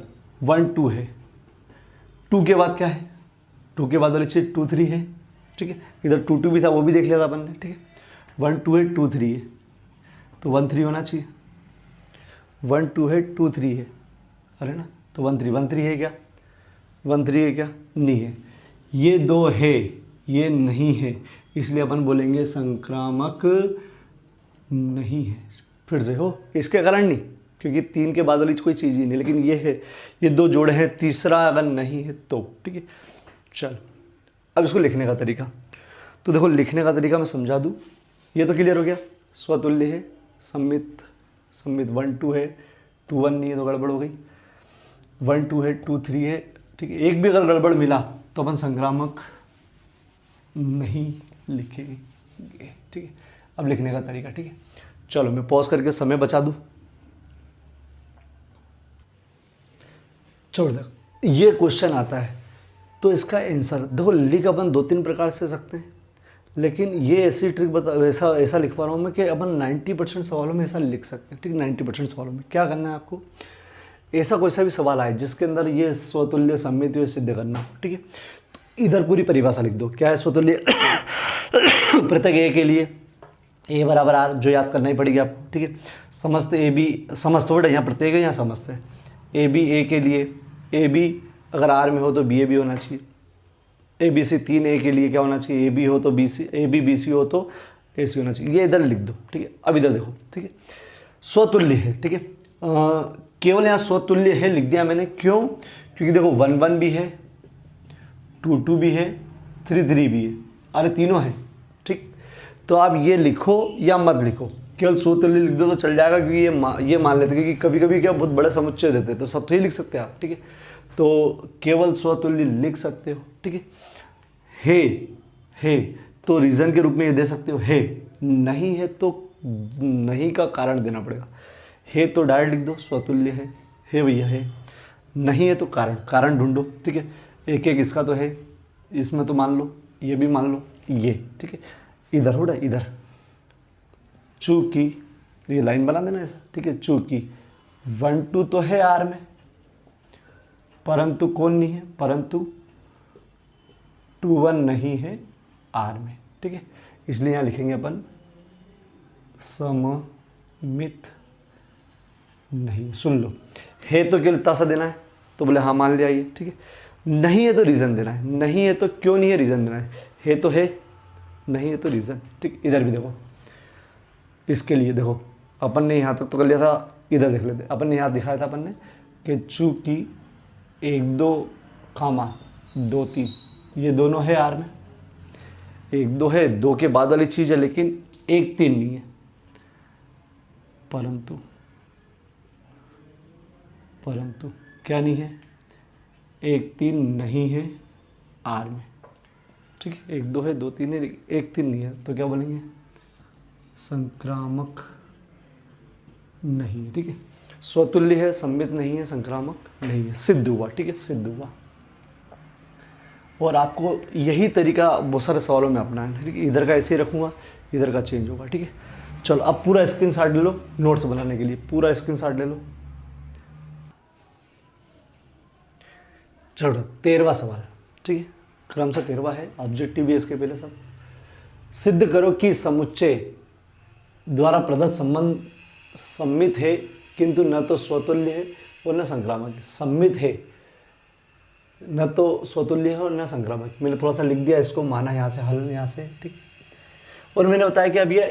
1 2 है, 2 के बाद क्या है? 2 के बाद वाली चीज़ 2 3 है, ठीक है। इधर 2 2 भी था, वो भी देख लिया था अपन ने, ठीक है। 1 2 है 2 3 है तो 1 3 होना चाहिए, 1 2 है 2 3 है, अरे ना तो 1 3 है क्या? 1 3 है क्या? नहीं है। ये 2 है, ये नहीं है, इसलिए अपन बोलेंगे संक्रामक नहीं है। फिर से हो, इसके कारण नहीं, क्योंकि 3 के बाद वाली कोई चीज़ ही नहीं, लेकिन ये है, ये 2 जोड़े हैं, तीसरा अगर नहीं है तो, ठीक है। चल अब इसको लिखने का तरीका, तो देखो लिखने का तरीका मैं समझा दूँ, ये तो क्लियर हो गया। स्वतुल्य है, सम्मित 1 2 है, 2 1 नहीं है तो गड़बड़ हो गई, 1 2 है 2 3 है, ठीक है। एक भी अगर गड़बड़ मिला तो अपन संक्रामक नहीं लिखेंगे, ठीक है। अब लिखने का तरीका, ठीक है। चलो मैं पॉज करके समय बचा दूं। छोड़ दे, ये क्वेश्चन आता है तो इसका आंसर देखो लिख अपन 2-3 प्रकार से सकते हैं, लेकिन ये ऐसी ट्रिक बता, ऐसा लिख पा रहा हूँ मैं कि अपन 90% सवालों में ऐसा लिख सकते हैं, ठीक है। 90% सवालों में क्या करना है आपको, ऐसा कोई सा भी सवाल आए जिसके अंदर ये स्वतुल्य सम्मित सिद्ध करना, ठीक है। इधर पूरी परिभाषा लिख दो। क्या है स्वतुल्य प्रत्येक ए के लिए ए बराबर आर, जो याद करना ही पड़ेगी आपको, ठीक है। समस्त ए बी, समस्त थोड़ा यहाँ प्रत्येक है, यहाँ समस्त है। ए बी ए के लिए, ए बी अगर आर में हो तो बी ए बी होना चाहिए। ए बी सी 3 ए के लिए क्या होना चाहिए, ए बी हो तो B C, A B B C हो तो ए सी होना चाहिए। ये इधर लिख दो, ठीक है। अब इधर देखो, ठीक है, स्वतुल्य है, ठीक है। केवल यहाँ स्वतुल्य है लिख दिया मैंने, क्यों? क्योंकि देखो 1 1 भी है, 2 2 भी है, 3 3 भी है, अरे तीनों है, ठीक। तो आप ये लिखो या मत लिखो, केवल स्वतुल्य लिख दो तो चल जाएगा, क्योंकि ये मान लेते हैं कि कभी कभी क्या बहुत बड़े समुच्चय देते हैं, तो सब तो ही लिख सकते हैं आप, ठीक है। तो केवल स्वतुल्य लिख सकते हो, ठीक है। है तो रीज़न के रूप में ये दे सकते हो, है। नहीं है तो नहीं का कारण देना पड़ेगा। है तो डायरेक्ट लिख दो स्वतुल्य है भैया है। नहीं है तो कारण ढूंढो, ठीक है। एक एक इसका तो है, इसमें तो मान लो, ये भी मान लो, ये, ठीक है। इधर हो रहा है, इधर चूंकि, ये लाइन बना देना ऐसा, ठीक है। चूंकि 1 2 तो है आर में, परंतु कौन नहीं है, परंतु 2 1 नहीं है आर में, ठीक है। इसलिए यहाँ लिखेंगे अपन सममित नहीं। सुन लो, है तो केवल इतना सा देना है, तो बोले हाँ मान लिया ये, ठीक है। नहीं है तो रीज़न देना है, नहीं है तो क्यों नहीं है रीज़न देना है तो है, नहीं है तो रीज़न, ठीक। इधर भी देखो, इसके लिए देखो, अपन ने यहाँ तक तो कर लिया था, इधर देख लेते। अपन ने यहाँ दिखाया था अपन ने कि चूंकि 1 2 2 3 ये दोनों है आर में, 1 2 है, 2 के बाद वाली चीज़ है, लेकिन 1 3 नहीं है, परंतु क्या नहीं है, 1 3 नहीं है आर में, ठीक है। 1 2 है, 2 3 है, 1 3 नहीं है, तो क्या बोलेंगे, संक्रामक नहीं है, ठीक है। स्वतुल्य है, सम्मित नहीं है, संक्रामक नहीं है, सिद्ध हुआ, ठीक है, सिद्ध हुआ। और आपको यही तरीका बहुत सारे सवालों में अपनाना है, ठीक है। इधर का ऐसे ही रखूँगा, इधर का चेंज होगा, ठीक है। चलो अब पूरा स्क्रीनशॉट ले लो नोट्स बनाने के लिए, पूरा स्क्रीनशॉट ले लो। चलो 13वां सवाल, ठीक है, क्रम से 13वां है, ऑब्जेक्टिव भी इसके पहले सब। सिद्ध करो कि समुच्चय द्वारा प्रदत्त संबंध सम्मित है, किंतु न तो स्वतुल्य है और न संक्रामक है। सम्मित है, न तो स्वतुल्य है और न संक्रामक। मैंने थोड़ा सा लिख दिया इसको, माना यहाँ से, हल यहाँ से, ठीक। और मैंने बताया कि अब ये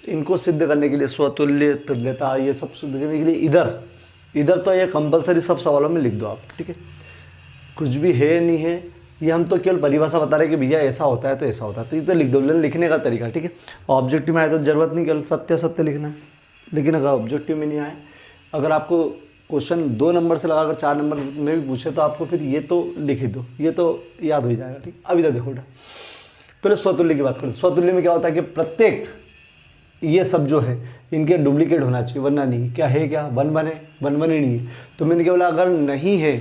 इनको सिद्ध करने के लिए स्वतुल्य, तुल्यता, ये सब सिद्ध करने के लिए इधर तो ये कंपलसरी सब सवालों में लिख दो आप, ठीक है। कुछ भी है नहीं है, ये हम तो केवल परिभाषा बता रहे हैं कि भैया ऐसा होता है तो ऐसा होता है, तो ये तो लिख दो, लिखने का तरीका, ठीक है। ऑब्जेक्टिव में आए तो जरूरत नहीं, केवल सत्य लिखना है। लेकिन अगर ऑब्जेक्टिव में नहीं आए, अगर आपको क्वेश्चन 2 नंबर से लगाकर 4 नंबर में भी पूछे, तो आपको फिर ये तो लिख ही दो, ये तो याद हो जाएगा, ठीक। अब इधर देखो बेटा, पहले स्वतुल्य की बात करें। स्वतुल्य में क्या होता है कि प्रत्येक ये सब जो है इनके डुप्लीकेट होना चाहिए, वरना नहीं। क्या है, क्या 1 1 है, 1 1 ही नहीं है, तो मैंने क्या बोला, अगर नहीं है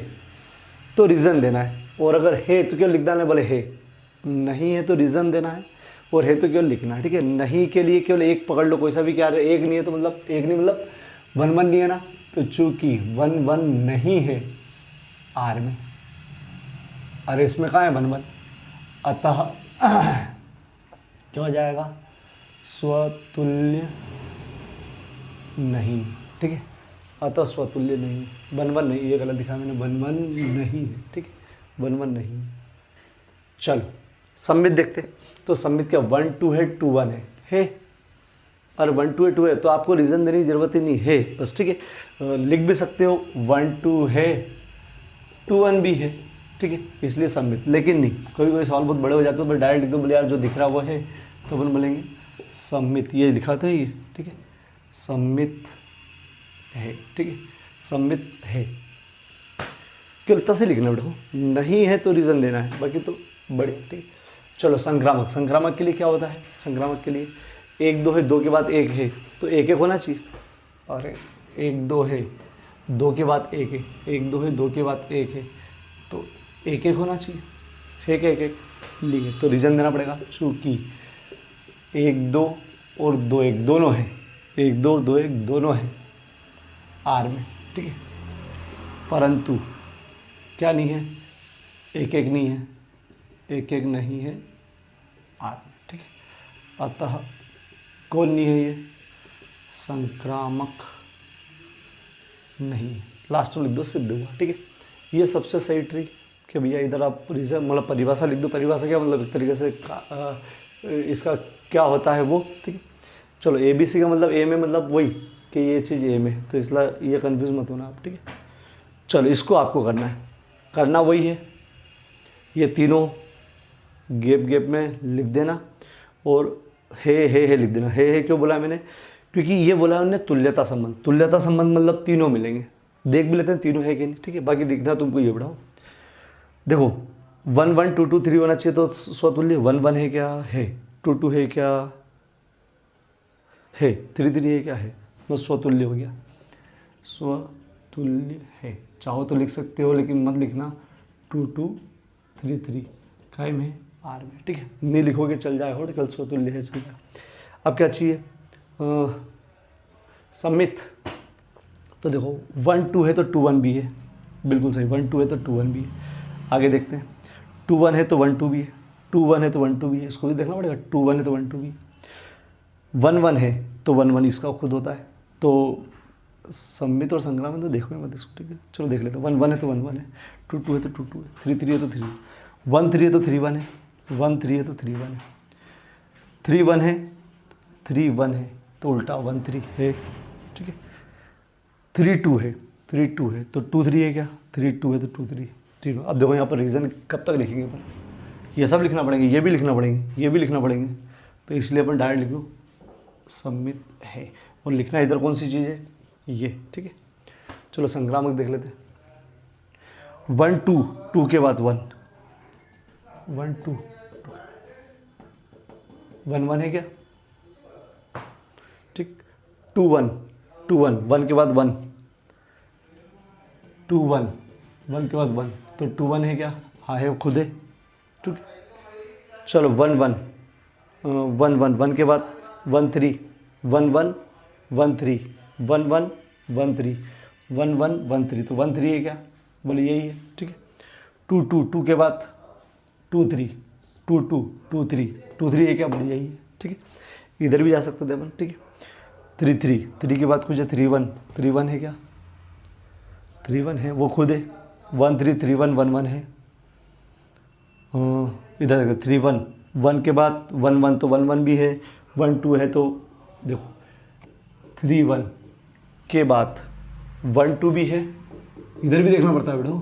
तो रीज़न देना है, और अगर है तो क्यों लिख देना है, बोले है। नहीं है तो रीज़न देना है, और है तो केवल लिखना है, ठीक है। नहीं के लिए केवल एक पकड़ लो, कोई सा भी, क्या है, एक नहीं है तो मतलब एक नहीं, मतलब 1 1 नहीं है ना, तो चूंकि 1 1 नहीं है आर में, अरे इसमें कहाँ है 1 1, अतः क्या हो जाएगा, स्वतुल्य नहीं, ठीक है। अतः स्वतुल्य नहीं, 1 1 नहीं, ये गलत दिखा मैंने, 1 1 नहीं है, ठीक है, 1 1 नहीं। चलो सम्मित देखते, तो सम्मित क्या 1 2 है, 2 1 है, और 1 2 है, 2 है, तो आपको रीज़न देने की जरूरत ही नहीं है, बस, ठीक है। लिख भी सकते हो 1 2 है, 2 1 भी है, ठीक है, इसलिए सम्मित। लेकिन नहीं, कभी कोई सवाल बहुत बड़े हो जाते तो डायरेक्ट लिख दो, बोले यार जो दिख रहा वो है, तो अपन बोलेंगे सम्मित, ये लिखा था ये, ठीक है, सम्मित है, ठीक है, सम्मित है। केवल से लिखना बेटा, नहीं है तो रीज़न देना है, बाकी तो बढ़िया, ठीक है। चलो संक्रामक के लिए क्या होता है, संक्रामक के लिए 1 2 है, 2 के बाद 1 है, तो 1 1 होना चाहिए। अरे 1 2 है, 2 के बाद 1 है, 1 2 है, 2 के बाद 1 है, तो 1 1 होना चाहिए, 1 1 1 लिए, तो रीज़न देना पड़ेगा, चूँकि 1 2 और 2 1 दोनों है, 1 2 2 1 दोनों है आर में, ठीक है। परंतु क्या नहीं है, 1 1 नहीं है, एक एक नहीं है आर में, ठीक है। अतः कौन नहीं है ये? संक्रामक नहीं। लास्ट में लिख दो सिद्ध हुआ, ठीक है। ये सबसे सही ट्रिक कि भैया इधर आप रीजन मतलब परिभाषा लिख दो। परिभाषा क्या मतलब, एक तरीके से इसका क्या होता है वो, ठीक है। चलो ABC का मतलब ए में मतलब वही कि ये चीज़ ए में, तो इसलिए ये कंफ्यूज मत होना आप, ठीक है। चलो इसको आपको करना है, करना वही है, ये तीनों गैप गैप में लिख देना और है लिख देना। है क्यों बोला मैंने? क्योंकि ये बोला हमने तुल्यता संबंध। तुल्यता संबंध मतलब तीनों मिलेंगे, देख भी लेते हैं तीनों है कि नहीं, ठीक है। बाकी लिखना तुमको ये बढ़ाओ। देखो 1 1 2 2 3 होना चाहिए तो स्वतुल्य 1 1 है क्या? है। 2 2 है क्या? है। 3 3 है क्या? है। तो स्वतुल्य हो गया, स्वतुल्य है। चाहो तो लिख सकते हो लेकिन मत लिखना 2 2 3 3 काय में आर में, ठीक है। नहीं लिखोगे चल जाएगा, कल स्वतुल्य है चल जाएगा। अब क्या चाहिए? सम्मित। तो देखो 1 2 है तो 2 1 भी है, बिल्कुल सही। 1 2 है तो 2 1 भी है। आगे देखते हैं, 2 1 है तो 1 2 भी है, 2 1 है तो 1 2 भी है, इसको भी देखना पड़ेगा। 2 1 है तो 1 2 भी, 1 1 है तो 1 1 इसका खुद होता है। तो सम्मित और संग्राम तो देखो मत इसको, ठीक है। चलो देख लेते हैं। 1 1 है तो 1 1 है, 2 2 है तो 2 2 है, 3 3 है तो 3, 1 3 है तो 3 1 है, 1 3 है तो 3 1 है, 3 1 है 3 1 है तो उल्टा 1 3 है, ठीक है। 3 2 है, 3 2 है तो 2 3 है क्या? 3 2 है तो 2 3 3। अब देखो यहाँ पर रीज़न कब तक लिखेंगे अपन? ये सब लिखना पड़ेंगे, ये भी लिखना पड़ेंगे, ये भी लिखना पड़ेंगे, तो इसलिए अपन डायरेक्ट लिख दो सम्मित है। और लिखना इधर कौन सी चीज़ है? ये, ठीक है। चलो संक्रामक देख लेते हैं। 1 2 2 के बाद 1 1 2 1 1 है क्या? ठीक। 2 1 2 1 1 के बाद 1 2 1 1 के बाद 1 तो 2 1 है क्या? हाँ है, खुद है, ठीक है। चलो 1 1 1 1 1 के बाद 1 3 1 1 1 3 1 1 1 3 1 1 1 3 तो 1 3 है क्या? बोले यही है, ठीक है। 2 2 2 के बाद 2 3 2 2 2 3 2 3 है क्या? बोले यही है, ठीक है। इधर भी जा सकते थे अपन, ठीक है। 3 3 3 के बाद कुछ है 3 1 3 1 है क्या? 3 1 है, वो खुद है। 1 3 3 1 1 1 है। इधर देखो 3 1 1 के बाद 1 1 तो 1 1 भी है, 1 2 है तो देखो 3 1 के बाद 1 2 भी है, इधर भी देखना पड़ता है बेटो।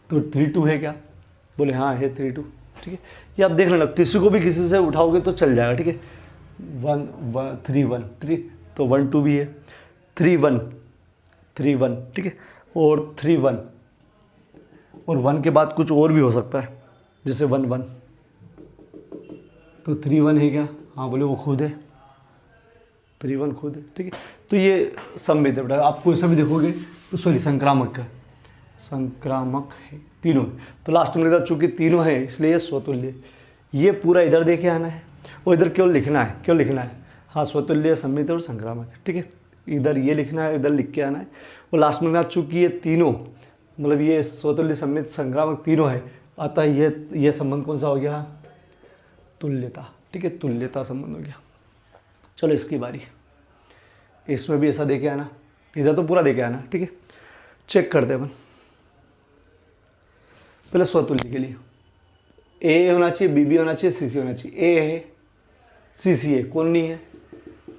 तो 3 2 है क्या? बोले हाँ है 3 2, ठीक है। ये आप देख लेना, किसी को भी किसी से उठाओगे तो चल जाएगा, ठीक है। 1 3 1 3 तो 1 2 भी है, 3 1 3 1, ठीक है। और 3 1 और 1 के बाद कुछ और भी हो सकता है, जैसे 1 1 तो 3 1 है क्या? हाँ बोले वो खुद है, 3 1 खुद है, ठीक है। तो ये सम्मित है बेटा। आप कोई सा भी देखोगे तो सॉरी संक्रामक का, संक्रामक है तीनों। तो लास्ट में लिखा चूंकि तीनों है इसलिए ये स्वतुल्य। ये पूरा इधर देखे आना है और इधर क्यों लिखना है, क्यों लिखना है? हाँ स्वतुल्य, सम्मित और संक्रामक, ठीक है। इधर ये लिखना है, इधर लिख के आना है। और लास्ट में चूंकि ये तीनों मतलब ये स्वतुल्य, सम्मित, संक्रामक तीनों है, अतः ये संबंध कौन सा हो गया? तुल्यता, ठीक है। तुल्यता संबंध हो गया। चलो इसकी बारी, इसमें भी ऐसा देके आना, इधर तो पूरा देके आना, ठीक है। चेक करते हैं अपन पहले स्वतुल्य के लिए। ए होना चाहिए, बी होना चाहिए, सी होना चाहिए। ए है, सी है, कौन नहीं है?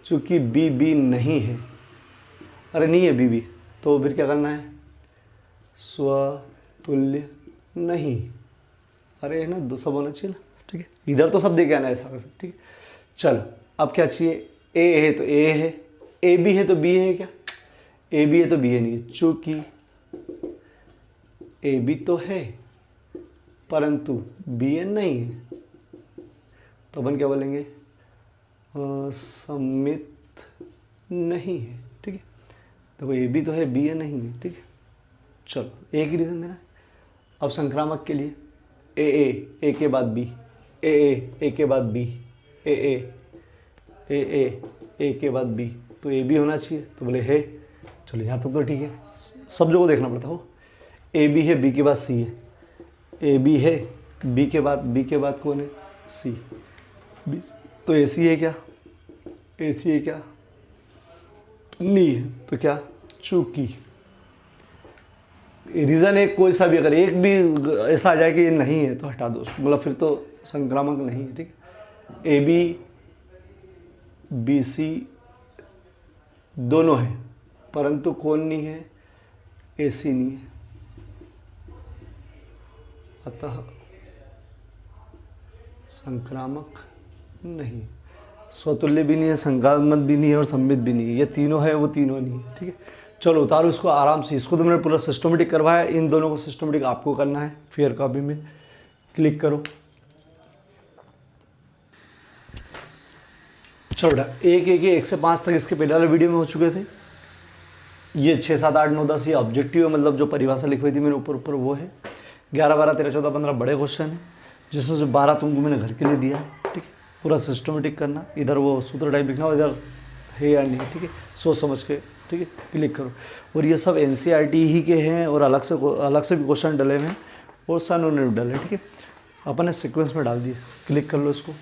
चूंकि बी नहीं है, अरे नहीं है बी तो फिर क्या करना है? स्वतुल्य नहीं, अरे है ना, दो सब होना चाहिए ना, ठीक है। इधर तो सब देके आना है ऐसा, ठीक है। चलो अब क्या चाहिए? ए है तो ए है, ए बी है तो बी है क्या? ए बी है तो बी है नहीं, चूंकि ए बी तो है परंतु बी ए नहीं है, तो अपन क्या बोलेंगे? सम्मित नहीं है, ठीक है। देखो ए बी तो है, बी ए नहीं है, ठीक है। चलो एक ही रीज़न देना है। अब संक्रामक के लिए ए के बाद बी, ए के बाद बी, ए के बाद बी, तो ए बी होना चाहिए, तो बोले है। चलो यहाँ तक तो ठीक है, सब जगह देखना पड़ता हो। ए बी है, बी के बाद सी है, ए बी है बी के बाद कौन है? सी। बी तो ए सी है क्या? ए सी है क्या? नहीं है तो क्या? चूंकि रीज़न एक कोई सा भी, अगर एक भी ऐसा आ जाए कि ये नहीं है तो हटा दो उसको, मतलब फिर तो संक्रामक नहीं है, ठीक है। ए बी बी सी दोनों हैं, परंतु कौन नहीं है? ए सी नहीं है, अतः संक्रामक नहीं। स्वतुल्य भी नहीं है, संक्रामक भी नहीं है और सम्मित भी नहीं है। ये तीनों है, वो तीनों नहीं है, ठीक है। चलो उतारो इसको आराम से। इसको तो मैंने पूरा सिस्टमेटिक करवाया, इन दोनों को सिस्टमेटिक आपको करना है। फेयर कॉपी में क्लिक करो। चलो बेटा, एक से 5 तक इसके पहले वाले वीडियो में हो चुके थे। ये 6, 7, 8, 9, 10 ये ऑब्जेक्टिव है, मतलब जो परिभाषा लिखी हुई थी मैंने ऊपर वो है। 11, 12, 13, 14, 15 बड़े क्वेश्चन हैं, जिसमें से 12 तुमको मैंने घर के लिए दिया है, ठीक है। पूरा सिस्टमेटिक करना, इधर वो सूत्र टाइप लिखना और इधर है या नहीं, ठीक है, सोच समझ के, ठीक है, क्लिक करो। और ये सब NCERT ही के हैं और अलग से भी क्वेश्चन डले हुए हैं और सन उन्होंने डले, ठीक है। अपन ने सीक्वेंस में डाल दिए, क्लिक कर लो इसको।